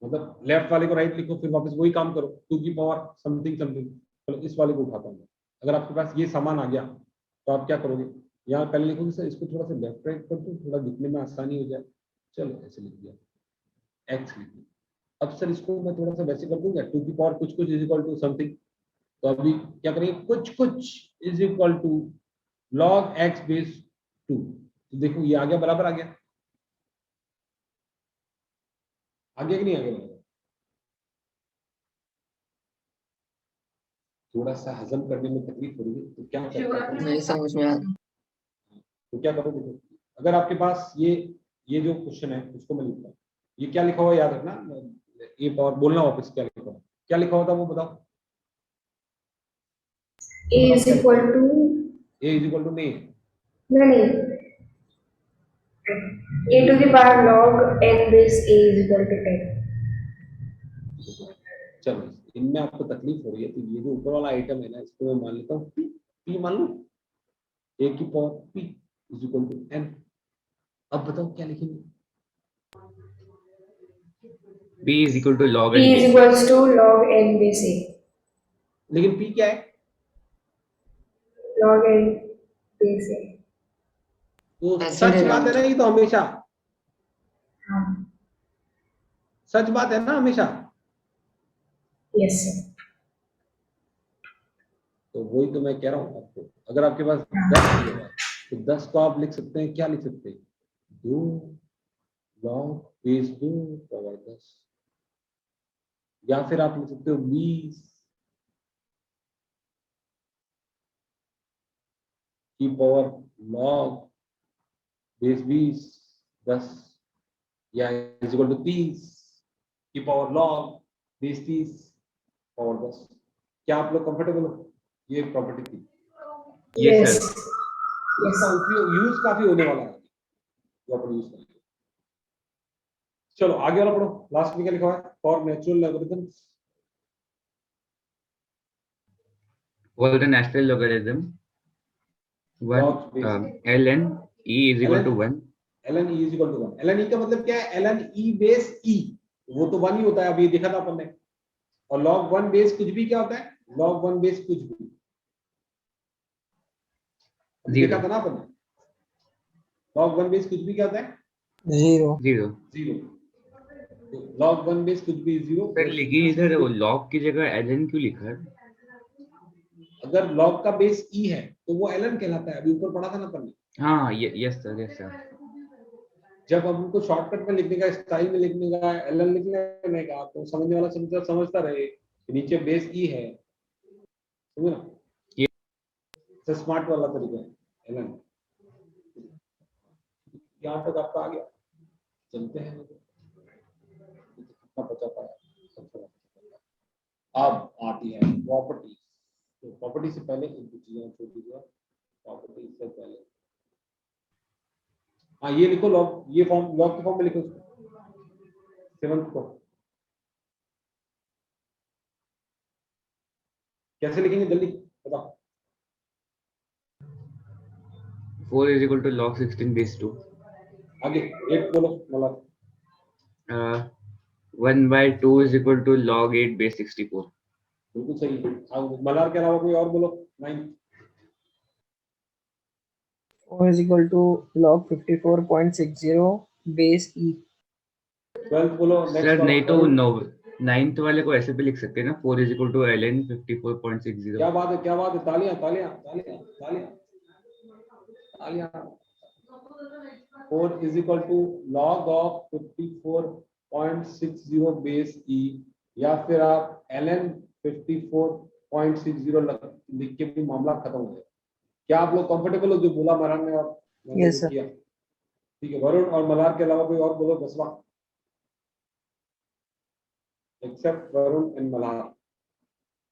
मतलब लेफ्ट वाले को राइट लिखो, फिर वापस वही काम करो, 2 की पावर समथिंग समथिंग। चलो इस वाले को उठाता हूँ। अगर आपके पास ये सामान आ गया तो आप क्या करोगे? यहाँ पहले लिखोगे सर इसको थोड़ा सा लेफ्ट राइट कर दो, थोड़ा दिखने में आसानी हो जाए। चलो ऐसे लिख दिया, x लिख दिया। अब सर इसको मैं थोड़ा सा वैसे कर दूंगा, 2 की पावर कुछ इज इक्वल टू समथिंग। तो अभी क्या करेंगे, कुछ is equal to log x base 2। तो देखो ये आ गया, बराबर आ गया, आगे कि नहीं आगे? थोड़ा सा हजम करने में तकलीफ हो रही है तो क्या करते हैं? नहीं समझ में आ रहा। तो क्या करो, देखो अगर आपके पास ये जो क्वेश्चन है उसको मैं लिखता हूँ, ये क्या लिखा हुआ है याद रखना, ए पावर, बोलना वापस क्या लिखा हुआ, क्या लिखा होता वो बताओ। A is equal to A is equal to नहीं, नहीं a to the power log n base a is equal to 10. चलो इनमें आपको तकलीफ हो रही है तो ये जो ऊपर वाला आइटम है ना इसको मैं मान लेता हूँ पी मान लूँ, ए की power P is equal to N. अब बताओ क्या लिखेंगे। b is equal to log P n is base. equals to log n base a. लेकिन पी क्या है, Log n base a. तो ऐसे सच देना बात है ना, मुझे। ये तो हमेशा हाँ. सच बात है ना हमेशा। Yes sir. तो वही तो मैं कह रहा हूँ आपको, अगर आपके पास 10 दिया तो 10 को आप लिख सकते हैं, क्या लिख सकते हैं, 2 log बेस 2 पावर 10, या फिर आप लिख सकते हो 20 की पावर log बेस 20 10, या इज इक्वल टू 30 की पावर log बेस 30 पावर 10। क्या आप लोग कंफर्टेबल हो, ये प्रॉपर्टी थी, Yes, Yes. sir. इसका उपयोग यूज काफी होने वाला है जो अपन यूज करेंगे। चलो आगे वाला पढ़ो, लास्ट में क्या लिखा हुआ है, for natural logarithms For the natural logarithm, log base ln e is equal to 1. ln e is equal to 1। ln e का मतलब क्या है, ln e बेस e, वो तो 1 ही होता है, अभी देखा था अपन ने। और log 1 बेस कुछ भी क्या होता है, log 1 बेस कुछ भी अभी Zero. देखा था ना अपन ने, log 1 बेस कुछ भी क्या होता है, 0. जीरो। तो log 1 बेस कुछ भी जीरो। सर लेकिन इधर वो log की जगह ln क्यों लिखा है? अगर log का बेस e है तो वो ln कहलाता है, अभी ऊपर पढ़ा था ना अपन ने। हाँ, यस सर। जब हम उनको शॉर्टकट में लिखने का, स्टाइल में लिखने का, ln लिखने का, तो समझने वाला समझता रहे कि नीचे बेस e है, समझ ना, ये स्मार्ट वाला तरीका है ln। यहाँ तक आपका आ गया, चलते हैं कितना बचा पाया। अब आती है प्रॉपर्टी, तो प्रॉपर्टी से पहले एक दो चीजें छोटी सी, प्रॉपर्टी से पहले हाँ ये लिखो लॉग, ये फॉर्म लॉग के फॉर्म में लिखो इसको, 7th को कैसे लिखेंगे जल्दी बताओ। 4 is equal to log 16 base 2. आगे 8 बोलो मतलब 1 by 2 is equal to log 8 base 64. बिल्कुल सही है। अब मलार के अलावा कोई और बोलो 9। O is equal to log 54.60 base e. 12th बोलो नेक्स्ट सर वाला नहीं तो वरुण। 9th वाले को ऐसे भी लिख सकते हैं ना, 4 is equal to ln 54.60. क्या बात है, क्या बात है, तालियां तालियां तालियां तालियां तालियां। 4 is equal to log of 54.60 base e, या फिर आप ln 54.60 लिख के भी मामला खत्म हो जाए। क्या आप लोग कंफर्टेबल हो जो बोला मरान ने और मैंने Yes, जो sir. किया, ठीक है। वरुण और मलार के अलावा कोई और बोलो 10वां, एक्सेप्ट वरुण एंड मलार।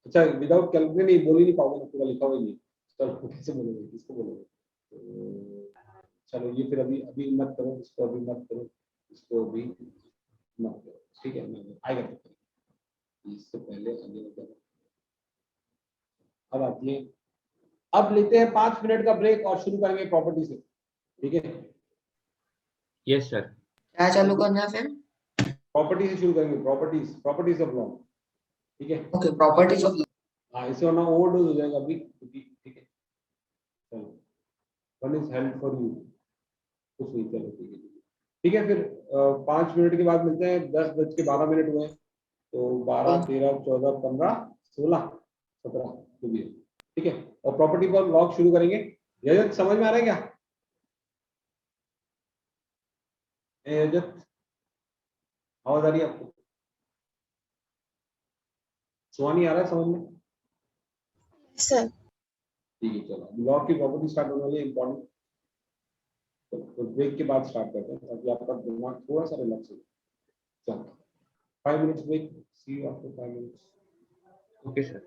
अच्छा विदाउट कैलकुलेट नहीं बोल ही नहीं पाओगे ना, पूरा लिखा हुआ ही नहीं, चलो कैसे बोलोगे, किसको बोलोगे। तो चलो ये फिर अभी अभी मत करो, इसको अभी मत करो, इसको अभी मत करो, ठीक है, मैं आएगा तो इससे पहले आगे बढ़ो। अब आती है, अब लेते हैं 5 मिनट का ब्रेक और शुरू करेंगे प्रॉपर्टी से, ठीक है। Yes sir. क्या चालू करना है फिर? प्रॉपर्टी से शुरू करेंगे, प्रॉपर्टीज ऑफ लॉ, ठीक है। ओके, प्रॉपर्टीज ऑफ हाँ इसे वरना ओवरडोज हो जाएगा अभी, ठीक है। चलो one is help for you, कुछ नहीं, चलो ठीक है। फिर 5 मिनट के बाद मिलते हैं, 10:12 हुए हैं, तो 12, 13, 14, 15, 16, 17 जो भी है, ठीक है। और प्रॉपर्टी पर लॉग शुरू करेंगे। यजत समझ में आ रहा है क्या, यजत आवाज आ रही है आपको, सुहानी आ रहा है समझ में, सर ठीक है। चलो लॉग की प्रॉपर्टी स्टार्ट होने वाली है, इंपॉर्टेंट, तो ब्रेक के बाद स्टार्ट करते हैं ताकि आपका दिमाग थोड़ा सा रिलैक्स हो जाए। चलो 5 minutes break. See you after 5 minutes. Okay, sir.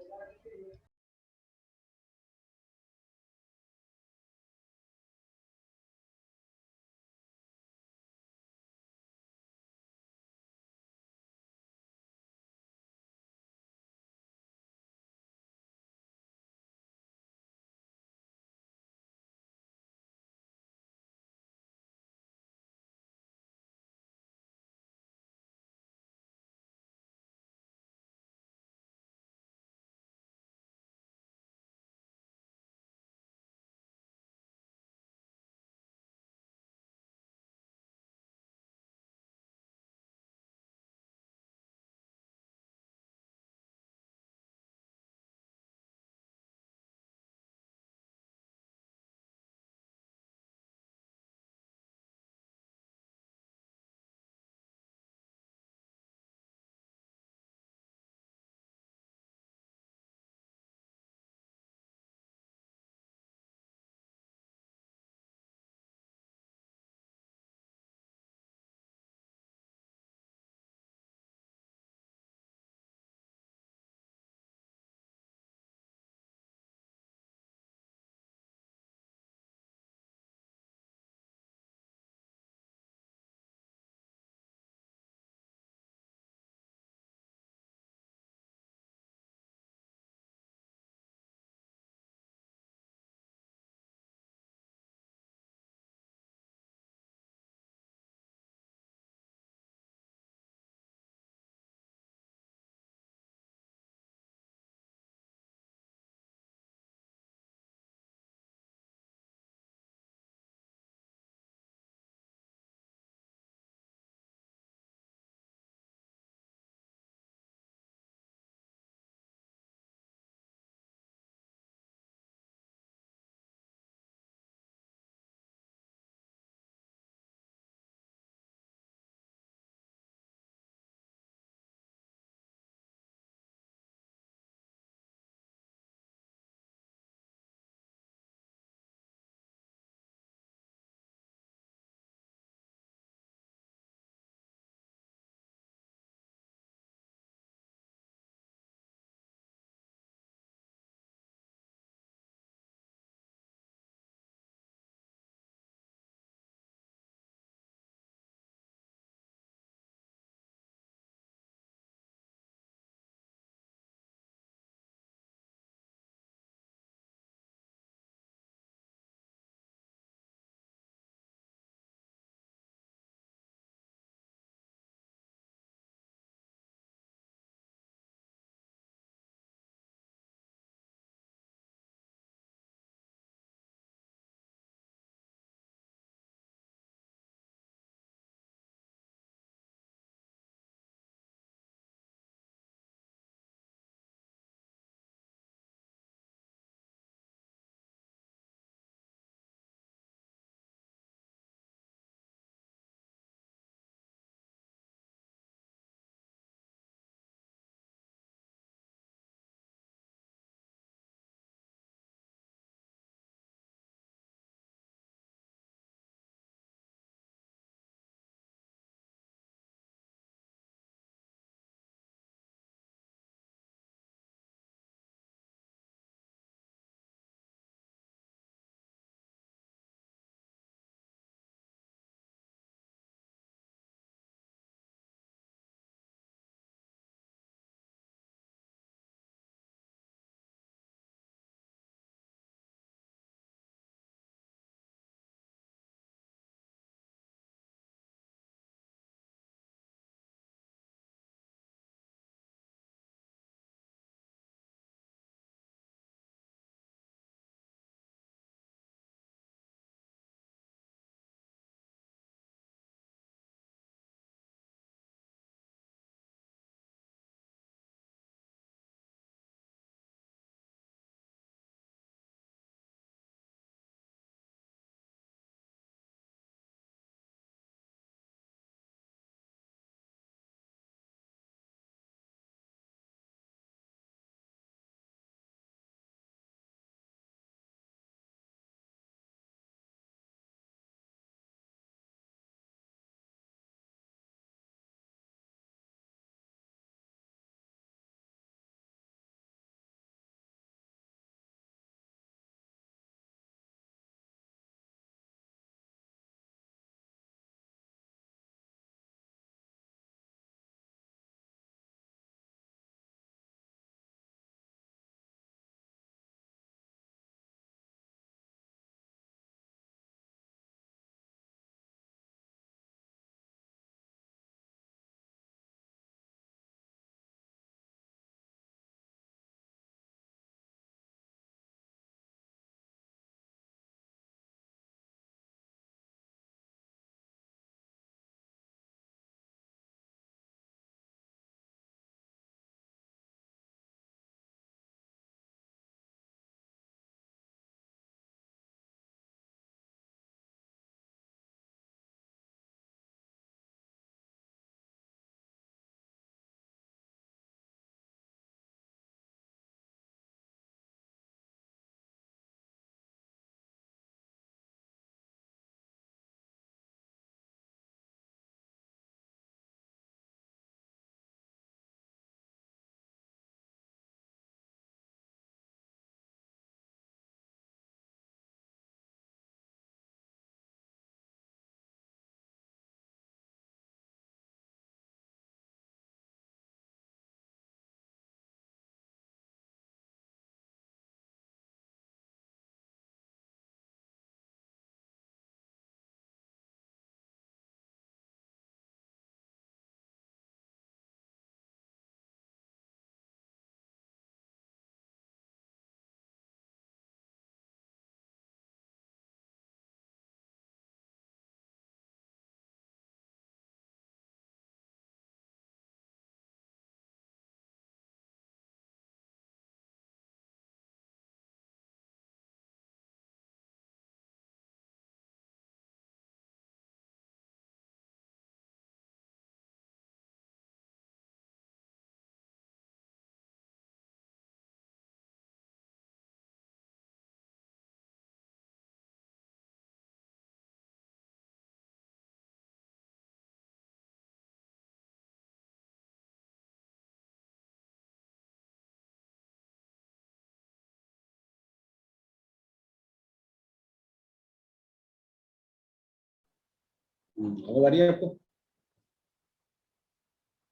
आवाज आ रही है आपको?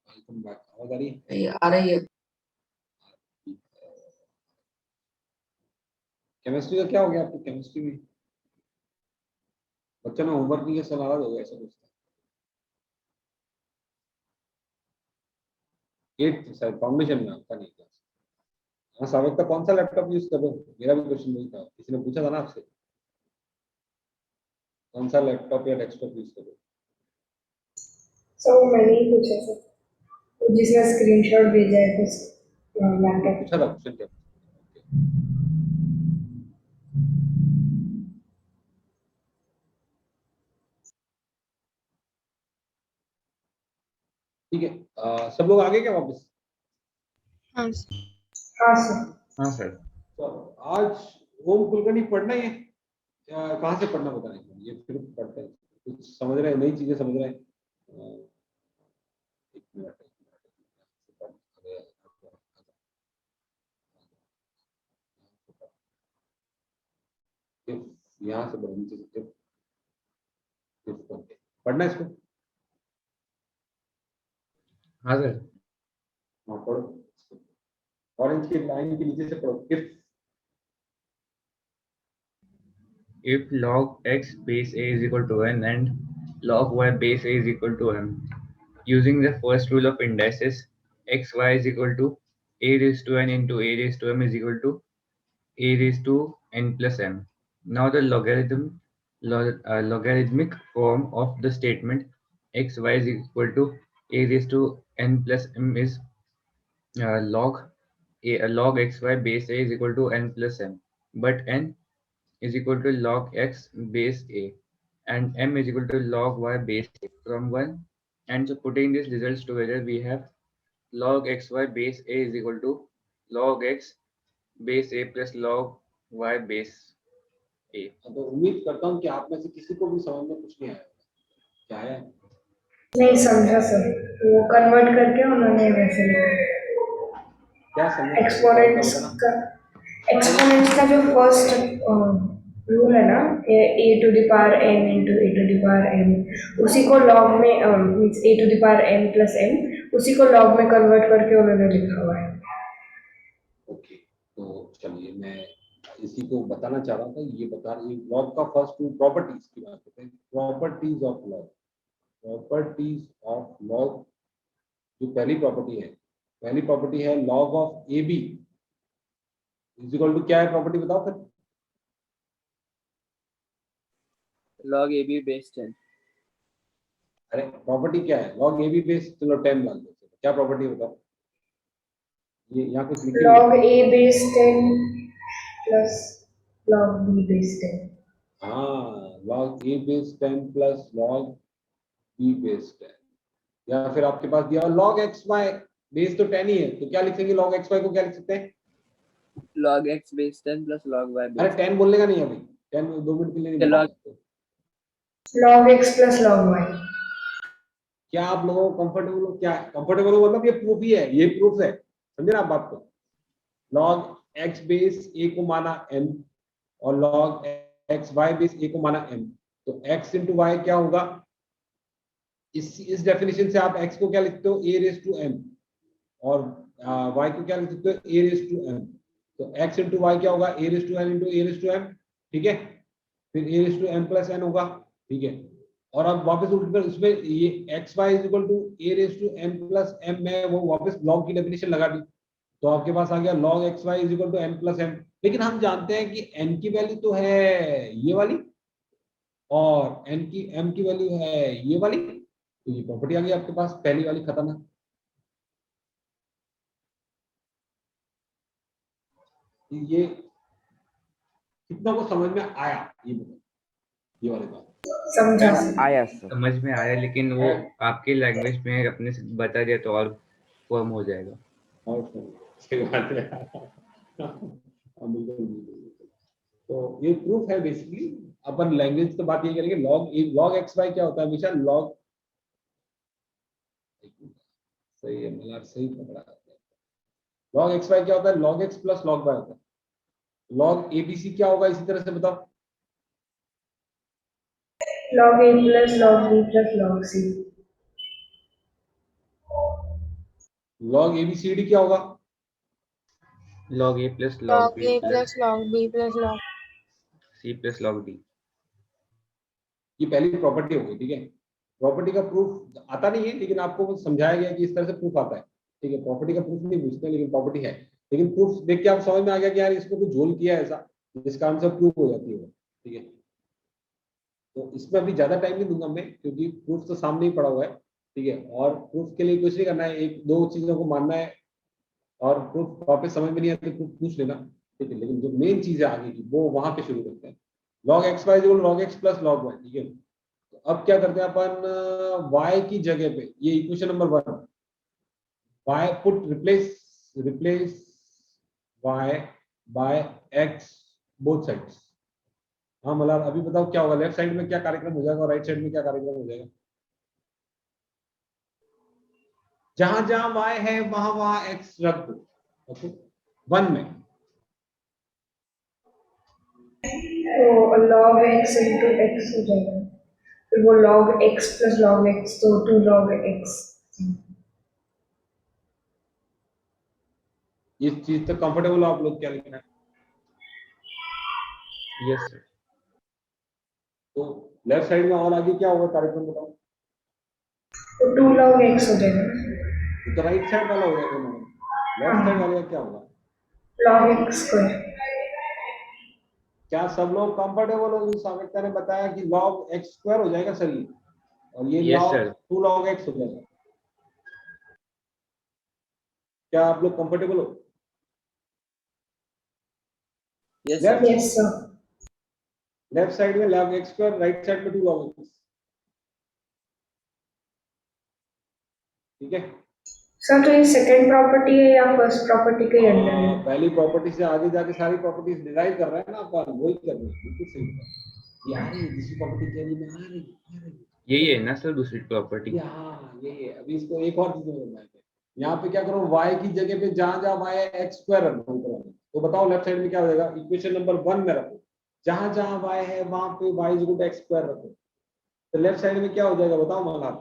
Welcome back. आवाज आ रही है? ये आ रही है। केमिस्ट्री का क्या हो गया आपको? केमिस्ट्री में बच्चों ने होमवर्क नहीं किया, सब नाराज हो गया, ऐसा कुछ था। 8th शायद फाउंडेशन में आपका नहीं क्लास। हाँ, साबिक का कौन सा लैपटॉप यूज कर रहे हो? मेरा भी क्वेश्चन वही था, किसी ने पूछा था ना आपसे, कौन सा लैपटॉप या डेस्कटॉप यूज कर रहे हो? So मैंने ही पूछा सर, तो जिसने स्क्रीनशॉट भेजा है बस लैपटॉप। पूछा था क्वेश्चन क्या? ठीक है, सब लोग आगे क्या वापस? हाँ हाँ सर। हाँ सर। तो आज ओम कुलकर्णी पढ़ना है, कहाँ से पढ़ना पता नहीं, ये फिर पढ़ते हैं, कुछ समझ रहे हैं, नई चीजें समझ रहे हैं। एक मिनट, यहाँ से बढ़ नीचे से पढ़ना है इसको। हाँ सर। हाँ पढ़ो, ऑरेंज की लाइन के नीचे से पढ़ो। If log x base a is equal to n and log y base a is equal to m, using the first rule of indices, x y is equal to a raised to n into a raised to m is equal to a raised to n plus m. Now the logarithmic form of the statement x y is equal to a raised to n plus m is log x y base a is equal to n plus m, but n is equal to log x base a and m is equal to log y base a from 1. And so putting these results together, we have log xy base a is equal to log x base a plus log y base a. तो उम्मीद करता हूँ कि आप में से किसी को भी समझ में कुछ नहीं आया, क्या है? नहीं समझा सर, वो कन्वर्ट करके उन्होंने वैसे लिखा। क्या समझ? एक्सपोनेंट्स का जो फर्स्ट रूल है ना, A to the power N into A to the power N, उसी को लॉग में means A to the power N plus N, उसी को लॉग में कन्वर्ट करके उन्होंने लिखा हुआ है। ओके, तो चलिए मैं इसी को बताना चाह रहा था, ये बता रही लॉग का फर्स्ट टू प्रॉपर्टीज की बात करते हैं। Properties of log, properties of log, जो पहली प्रॉपर्टी है log of A B is equal to, क्या है प्रॉपर्टी बताओ फिर? log ab base 10. अरे प्रॉपर्टी क्या है? लॉग ए बी बेस, चलो 10 मान लो, क्या प्रॉपर्टी बताओ? ये यहाँ कुछ लिखी हुई है। Log A base 10 plus log B base 10। हाँ, log A base 10 plus log B base 10, या फिर आपके पास दिया लॉग एक्स वाई, बेस तो 10 ही है, तो क्या लिखेंगे? लॉग एक्स वाई को क्या लिख सकते हैं? log x base 10 plus log y अरे base 10 बोलने का नहीं है अभी, 10 2 मिनट के लिए नहीं चलो। बोल सकते। Log X plus log Y. क्या आप लोगों को कंफर्टेबल हो? क्या कंफर्टेबल हो मतलब ये प्रूफ ही है, ये प्रूफ है, समझे ना आप बात को? लॉग एक्स बेस ए को माना m और लॉग एक्स वाई बेस ए को माना m, तो x इंटू वाई क्या होगा? इस डेफिनेशन से आप x को क्या लिखते हो? a रेज टू m, और y को क्या लिख सकते हो? a रेज टू m, तो x इंटू वाई क्या होगा? a raise to n into a raise to m, ठीक है? फिर a raise to m plus n होगा, ठीक है? और अब वापस उल्ट कर उसमें ये X Y is equal to A raise to M plus M में वो वापस लॉग की डेफिनेशन लगा दी, तो आपके पास आ गया log X Y is equal to M plus M. लेकिन हम जानते हैं कि एन की वैल्यू तो है ये वाली और एम की वैल्यू है ये वाली, तो ये प्रॉपर्टी आ गई आपके पास, पहली वाली खत्म है। ये कितना को समझ में आया ये बताओ, ये वाली बात समझा। आया सर। समझ में आया, लेकिन वो आपकी लैंग्वेज में अपने से बता दिया तो और फॉर्म हो जाएगा। और सही बात है। हाँ, बिल्कुल, बिल्कुल। तो ये प्रूफ है बेसिकली। अपन लैंग्वेज तो बात ये करेंगे, लॉग एक्स वाई क्या होता है हमेशा? लॉग, सही है मतलब सही पकड़ा, लॉग एक्स वाई क्या होता है? Log X plus log Y होता है। लॉग एबीसी क्या होगा इसी तरह से बताओ? log A plus log B plus log C. log ABCD क्या होगा? log a plus log log b A plus plus log B plus log c plus log d. ये पहली प्रॉपर्टी हो गई, ठीक है। प्रॉपर्टी का प्रूफ आता नहीं है, लेकिन आपको वो समझाया गया कि इस तरह से प्रूफ आता है, ठीक है। प्रॉपर्टी का प्रूफ नहीं पूछते, लेकिन प्रॉपर्टी है। लेकिन प्रूफ देख के आप समझ में आ गया कि यार इसमें कुछ झोल किया है ऐसा जिसका आंसर प्रूफ हो जाती है वो, ठीक है। तो इसमें अभी ज्यादा टाइम नहीं दूंगा मैं, क्योंकि प्रूफ तो सामने ही पड़ा हुआ है, ठीक है। और प्रूफ के लिए कुछ नहीं करना है, एक दो चीजों को मानना है, और प्रूफ वापस समझ में नहीं आती प्रूफ पूछ लेना, ठीक है। लेकिन जो मेन चीज है आगे की वो वहां पे शुरू करते हैं। log x y log x plus log y, ठीक है। तो अब क्या करते हैं अपन, y की जगह पे, ये equation number 1, y put replace y by x both sides. हाँ मतलब अभी बताओ क्या होगा, लेफ्ट साइड में क्या कार्यक्रम हो जाएगा और राइट साइड में क्या कार्यक्रम हो जाएगा? जहां जहां y है वहां वहां x रख दो, ओके। 1 में तो log x into x हो जाएगा, फिर वो log x plus log x तो 2 log x. इस चीज तक कंफर्टेबल हो आप लोग? क्या लिखना है? yes sir. तो लेफ्ट साइड में और आगे क्या होगा कार्यक्रम बताओ? तो 2 log x हो जाएगा, ये तो राइट साइड वाला हो जाएगा मैडम, लेफ्ट साइड वाले का क्या होगा? log x square. क्या सब लोग कंफर्टेबल हो? सामित्या ने बताया कि log x स्क्वायर हो जाएगा सर ये, और ये Yes, log sir. 2 log x हो जाएगा। क्या आप लोग कंफर्टेबल हो? Yes, Left- sir. Yes sir. Left side में log x square, right side में 2 log x, ठीक है। सर तो ये सेकंड प्रॉपर्टी है या फर्स्ट प्रॉपर्टी के अंडर है? पहली प्रॉपर्टी से आगे जाके सारी प्रॉपर्टीज डिराइव कर रहे हैं ना अपन, वही कर रहे हैं, बिल्कुल सही बात। ये आ रही है दूसरी प्रॉपर्टी, क्या नहीं आ रही? यही है ना सर दूसरी प्रॉपर्टी? हाँ ये है। अभी इसको एक और चीज में बनाएंगे। यहाँ पे क्या करो, y की जगह पे जहां जहां y है x स्क्वायर रख दो। तो बताओ लेफ्ट साइड में क्या हो जाएगा? इक्वेशन नंबर 1 में रखो, जहां जहां y है वहां पे y is equal to x square रखो। तो लेफ्ट साइड में क्या हो जाएगा बताओ मल्हार?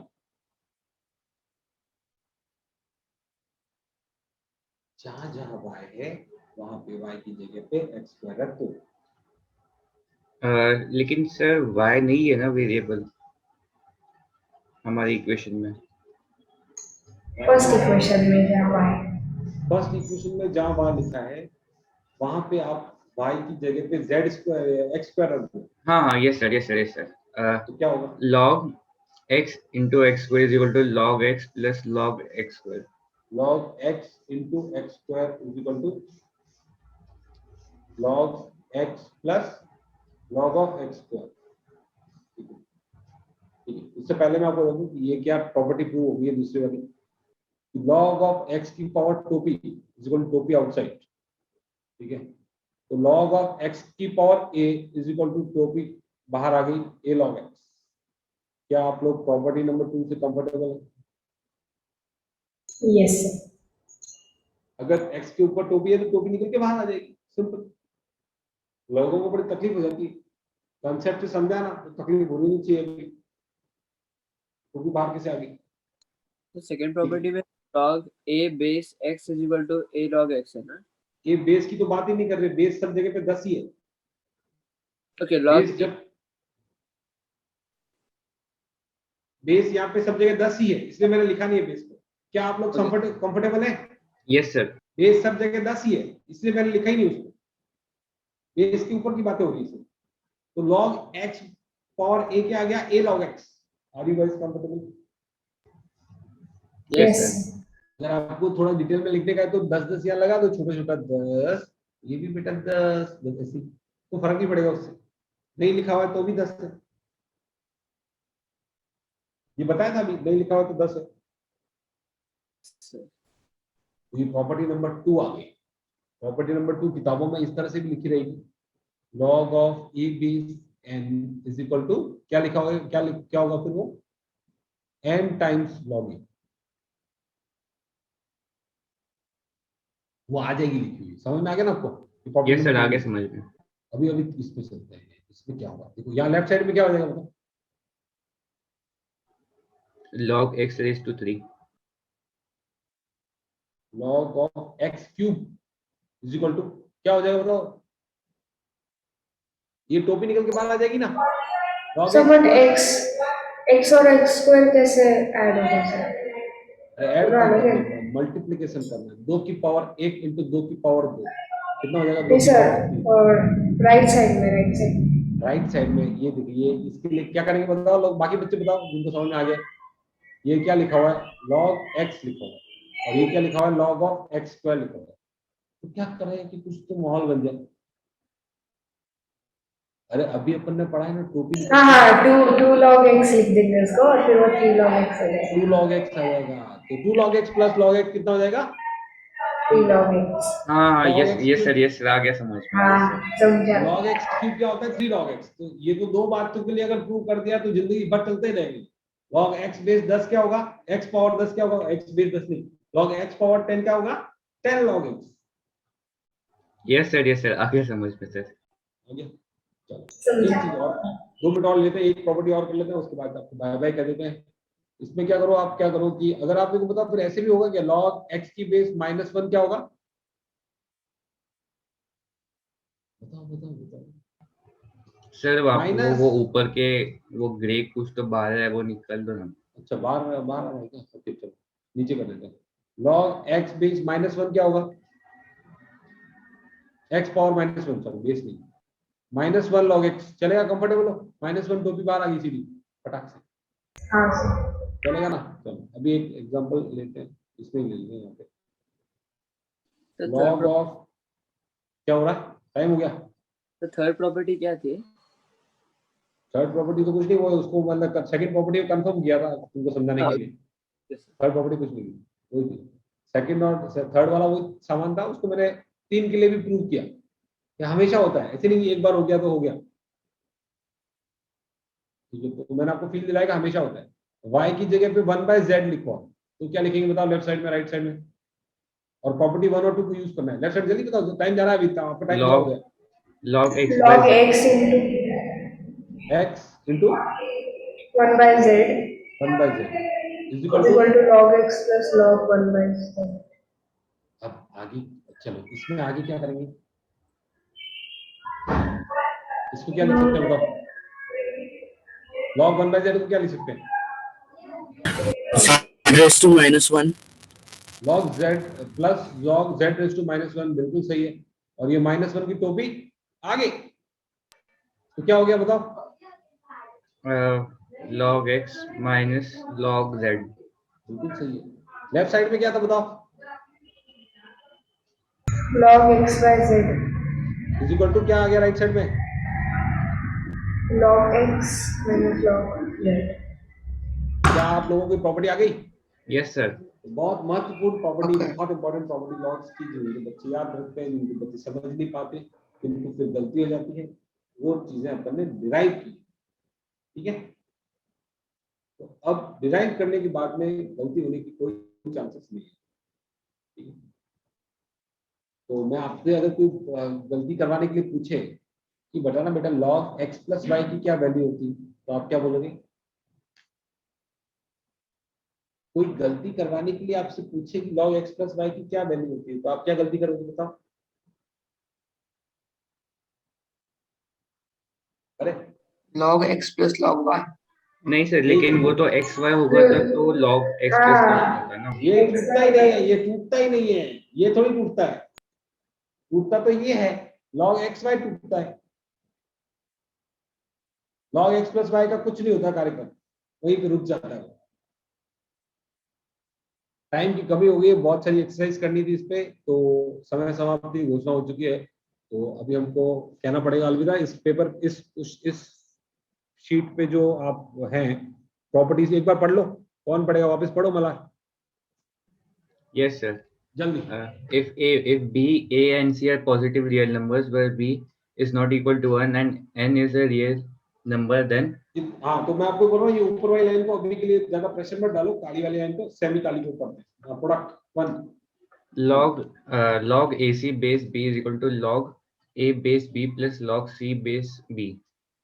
जहां जहां y है वहां पे y की जगह पे x स्क्वायर रख दो। लेकिन सर y नहीं है ना वेरिएबल हमारी इक्वेशन में। फर्स्ट इक्वेशन में जहाँ y. फर्स्ट इक्वेशन में जहां y लिखा है वहां पे आप y की जगह पे z स्क्वायर x स्क्वायर रख दो। हाँ हाँ यस सर। तो क्या होगा? log x into x square is equal to log x plus log x square. log x into x square is equal to log x plus log of x square, ठीक है। ठीक है, इससे पहले मैं आपको बताऊं कि ये क्या प्रॉपर्टी प्रूव होगी है दूसरी वाली। log of x की पावर टोपी इज इक्वल टू टोपी आउटसाइड, ठीक है। तो log of x की power a is equal to टोपी बाहर आ गई a log x। क्या आप लोग प्रॉपर्टी नंबर 2 से कंफर्टेबल हैं? Yes sir. अगर x के ऊपर टोपी है तो टोपी निकल के बाहर आ जाएगी, सिंपल। लोगों को बड़ी तकलीफ हो जाती है, कंसेप्ट समझा ना तो तकलीफ होनी नहीं चाहिए, टोपी बाहर कैसे आ गई? तो सेकंड प्रॉपर्टी में log a base x is equal to a log x है ना? ये बेस की तो बात ही नहीं कर रहे, बेस सब जगह पे 10 ही है। Okay, log बेस जब बेस यहाँ पे सब जगह 10 ही है, इसलिए मैंने लिखा नहीं है बेस को। क्या आप लोग कंफर्टेबल है? Yes sir. बेस सब जगह 10 ही है, इसलिए मैंने लिखा ही नहीं उसको। बेस के ऊपर की बातें हो रही है। तो log x पावर a क्या आ गया? a log x। Are you guys comfortable? yes Yes. sir. अगर आपको थोड़ा डिटेल में लिखने का है तो 10 यहाँ लगा दो, छोटा छोटा 10, ये भी बेटा 10 ऐसी, तो फर्क नहीं पड़ेगा उससे। नहीं लिखा हुआ है तो भी 10 है, ये बताया था अभी, नहीं लिखा हुआ तो 10 है। तो ये प्रॉपर्टी नंबर 2 आ गई। प्रॉपर्टी नंबर 2 किताबों में इस तरह से भी लिखी रहेगी, log of a base n is equal to क्या लिखा होगा, क्या होगा फिर वो n टाइम्स log a, वो आ जाएगी लिखी हुई। समझ में आ गया ना आपको? यस सर आगे समझ में। अभी अभी इसमें चलते हैं, इसमें क्या होगा देखो। यहाँ लेफ्ट साइड में क्या हो जाएगा बताओ? log x raised to 3. log of x cube is equal to क्या हो जाएगा बताओ? ये टोपी निकल के बाहर आ जाएगी ना? log So, but plus- x और x square कैसे ऐड होगा सर? ऐड पूरा अलग है। मल्टीप्लीकेशन करना है, 2 की पावर 1 इंटू 2 की पावर 2 कितना हो जाएगा? 2 नहीं की सर, पावर 3। और राइट साइड राइट साइड में ये देखिए, इसके लिए क्या करेंगे बताओ लोग, बाकी बच्चे बताओ जिनको समझ में आ गया। ये क्या लिखा हुआ है? log x लिखा हुआ है, और ये क्या लिखा हुआ है? log of x स्क्वायर लिखा हुआ है। तो क्या करें कि कुछ तो माहौल बन जाए। अरे अभी अपन ने पढ़ा है ना टोपी, हाँ हाँ, 2 log x लिख देंगे उसको और फिर वो 3 log x हो जाएगा। 2 log x आ जाएगा, तो 2 log x plus log x कितना हो जाएगा? 3 log x। हाँ log yes x yes cube. Sir, yes आ गया समझ में। हाँ समझा। log x क्यूब क्या होता है? 3 log x। तो ये तो दो बातों के लिए अगर प्रूव कर दिया तो जिंदगी भर चलते ही रहेंगे। log x बेस 10 क्या होगा? x पावर 10 क्या होगा? x बेस 10 नहीं, log x पावर 10 क्या होगा? 10 log x। यस सर आ गया समझ में सर। हो गया? चलो एक समझा। चीज और, 2 मिनट और लेते हैं, एक प्रॉपर्टी और कर लेते हैं, उसके बाद आपको बाय बाय कर देते हैं। इसमें क्या करो, आप क्या करो कि अगर आप मेरे को बताओ फिर ऐसे भी होगा क्या? log x की बेस -1 क्या होगा? बताओ बताओ बताओ। सर वो माइनस, वो ऊपर के वो ग्रे कुछ तो बाहर है, वो निकल दो ना। अच्छा बाहर बाहर आ रहा है क्या? ओके चलो नीचे कर देते हैं। log x बेस -1 क्या होगा? x पावर -1, सॉरी बेस नहीं, -1 log x चलेगा? कंफर्टेबल हो? -1 टोपी बाहर आ गई सीधी फटाक से, हाँ सर। चलेगा ना? चलो अभी एक एग्जांपल लेते हैं, इसमें ले लेंगे यहाँ पे। तो log ऑफ क्या हो रहा है? टाइम हो गया। थर्ड प्रॉपर्टी क्या थी? थर्ड प्रॉपर्टी तो कुछ नहीं, वो उसको मतलब सेकंड प्रॉपर्टी कंफर्म किया था तुमको समझाने के लिए। थर्ड प्रॉपर्टी कुछ नहीं, वही थी। सेकंड और थर्ड वाला वो सामान था, उसको मैंने 3 के लिए भी प्रूव किया कि हमेशा होता है, ऐसे नहीं कि एक बार हो गया तो हो गया। ठीक है, तो मैंने आपको फील दिलाया कि हमेशा होता है। y की जगह पे 1/z लिखो, तो क्या लिखेंगे बताओ? लेफ्ट साइड में, राइट साइड में, और प्रॉपर्टी 1 और 2 को यूज करना है। लेफ्ट साइड जल्दी बताओ, टाइम जा रहा है अभी, आपका टाइम पूरा हो गया। log x by log z। x into x into 1/z 1/z is is equal to, equal to log x plus log 1/z। अब आगे चलो, इसमें आगे क्या करेंगे? इसको क्या लिख सकते हैं बताओ? log 1/z को क्या लिख सकते हैं? raised to -1 log z raised to -1 बिल्कुल सही है। और ये -1 की टोपी आगे, तो क्या हो गया बताओ? log x minus log z। बिल्कुल सही है। लेफ्ट साइड में क्या था बताओ? log x by z is equal to क्या आ गया राइट साइड में? log x minus log z। क्या आप लोगों की प्रॉपर्टी आ गई? Yes sir. बहुत महत्वपूर्ण प्रॉपर्टी, Okay. बहुत इंपॉर्टेंट प्रॉपर्टी लॉग्स की, जिनके बच्चे याद रखते हैं, जिनके बच्चे समझ नहीं पाते, जिनको फिर गलती हो जाती है, वो चीजें अपन ने डिराइव की। ठीक है, तो अब डिराइव करने के बाद में गलती होने की कोई चांसेस नहीं है। ठीक है, तो मैं आपसे अगर कोई गलती करवाने के लिए पूछे कि बताना बेटा log x प्लस वाई की क्या वैल्यू होती, तो आप क्या बोलोगे? कोई गलती करवाने के लिए आपसे पूछे कि log x प्लस वाई की क्या वैल्यू होती है, तो आप क्या गलती करोगे बताओ? अरे log x plus log y। नहीं सर, लेकिन वो तो x y होगा तो log x plus y होगा ना। ये टूटता ही नहीं है, ये टूटता ही नहीं है, ये थोड़ी टूटता है। टूटता तो ये है, log x y टूटता है। log x प्लस वाई का कुछ नहीं होता कार्यक्रम, वहीं पे रुक जाता है। टाइम की कमी हो गई है, बहुत सारी एक्सरसाइज करनी थी इस पे, तो समय समाप्ति घोषणा हो चुकी है, तो अभी हमको कहना पड़ेगा अलविदा। इस पेपर इस शीट पे जो आप हैं प्रॉपर्टीज एक बार पढ़ लो। कौन पढ़ेगा? वापस पढ़ो मला Yes sir। जल्दी। If b, a and c are positive real numbers where b is not equal to 1 and n is a real number, then हाँ, तो मैं आपको बोल रहा हूँ ये ऊपर वाली लाइन को अभी के लिए ज्यादा प्रेशर मत डालो, काली वाली लाइन को सेमी काली को पढ़ते हैं। Product 1, log ac base b is equal to log a base b plus log c base b।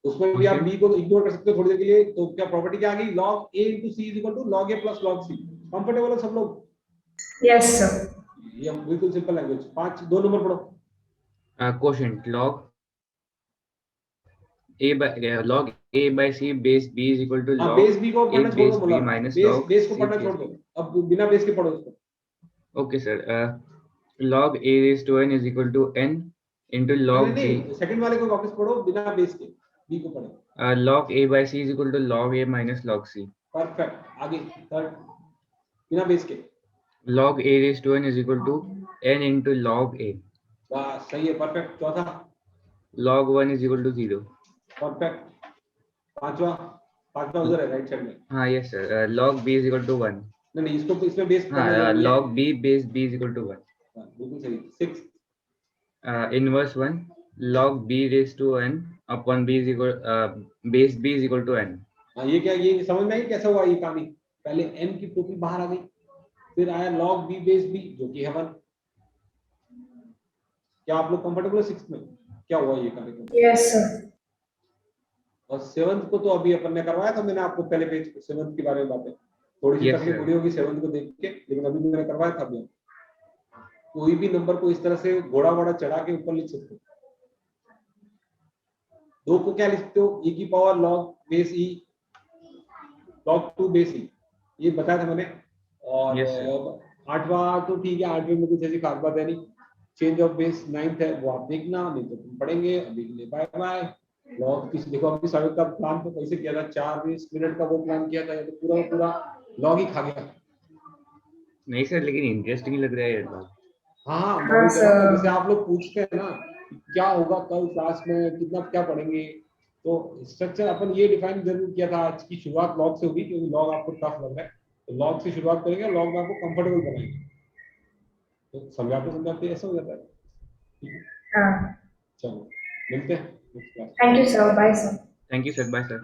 उसमें भी आप बी को इग्नोर कर सकते हो थोड़ी देर के लिए। तो क्या प्रॉपर्टी क्या आ गई, log A into C is equal to log A plus log C. Comfortable हो सब लोग? Yes, sir. ये बिल्कुल सिंपल लैंग्वेज। 2 नंबर पढ़ो। quotient log a by c base b is equal to हाँ, log बेस बी को a पढ़ना छोड़ दो, base बोला b minus base log base को c पढ़ना base छोड़ दो, b. अब बिना बेस के पढ़ो उसको। Okay, sir. Log a raised to n is equal to n into log b. नहीं, सेकंड वाले को वापस पढ़ो बिना बेस के, बी को पढ़ो। Log a by c is equal to log a minus log c. Perfect. आगे थर्ड, बिना बेस के। Log a raised to n is equal to n into log a. वाह, सही है, परफेक्ट। चौथा, Log 1 is equal to 0. Perfect. पांचवा उधर है राइट साइड में। हाँ, yes sir. Log b is equal to 1. नहीं, इसको इसमें बेस हाँ, पढ़ना जरूरी है। log b base b is equal to 1. बिल्कुल सही। 6, Inverse 1. Log b raised to n upon b is equal base b is equal to n. हाँ, ये क्या, ये समझ में आई कैसा हुआ ये कहानी? पहले n की टोपी बाहर आ गई, फिर आया log b बेस b जो कि है 1। क्या आप लोग कंफर्टेबल हो 6 में? क्या हुआ ये कार्यक्रम? Yes, sir. और 7th को तो अभी अपन ने करवाया था, मैंने आपको पहले पेज 7th के बारे में बातें, थोड़ी सी Yes, तकलीफ sir. हुई होगी 7th को देख के, लेकिन अभी मैंने करवाया था। अभी कोई भी नंबर को इस तरह से घोड़ा वोड़ा चढ़ा के ऊपर लिख सकते हो। 2 को क्या लिखते हो, e की power log base e, log 2 base e, ये बताया था मैंने। और Yes, sir. 8वां तो ठीक है, 8वें में कुछ ऐसी खास बात है नहीं। चेंज ऑफ बेस 9th है, वो आप देखना, नहीं तो तुम पढ़ेंगे। अभी के लिए बाय बाय। लॉग किसी देखो, अभी साबित का प्लान तो कैसे किया था, 4-20 मिनट का वो प्लान किया था, ये तो पूरा पूरा लॉग ही खा गया। नहीं सर, लेकिन इंटरेस्टिंग लग रहा है ये log. हाँ, मैं हाँ, वही कह रहा हूँ ना, सर। जैसे आप लोग पूछते हैं ना कि क्या होगा कल क्लास में, कितना क्या पढ़ेंगे, तो स्ट्रक्चर अपन ये डिफाइन जरूर किया था। आज की शुरुआत लॉग से होगी, क्योंकि लॉग आपको टफ लग रहा है, तो लॉग से शुरुआत करेंगे, लॉग में आपको कंफर्टेबल बनाएंगे। तो समझाते ऐसा हो जाता है। ठीक है, हाँ. चलो मिलते हैं next class. Thank you, sir. Bye, sir. Thank you sir. Bye sir.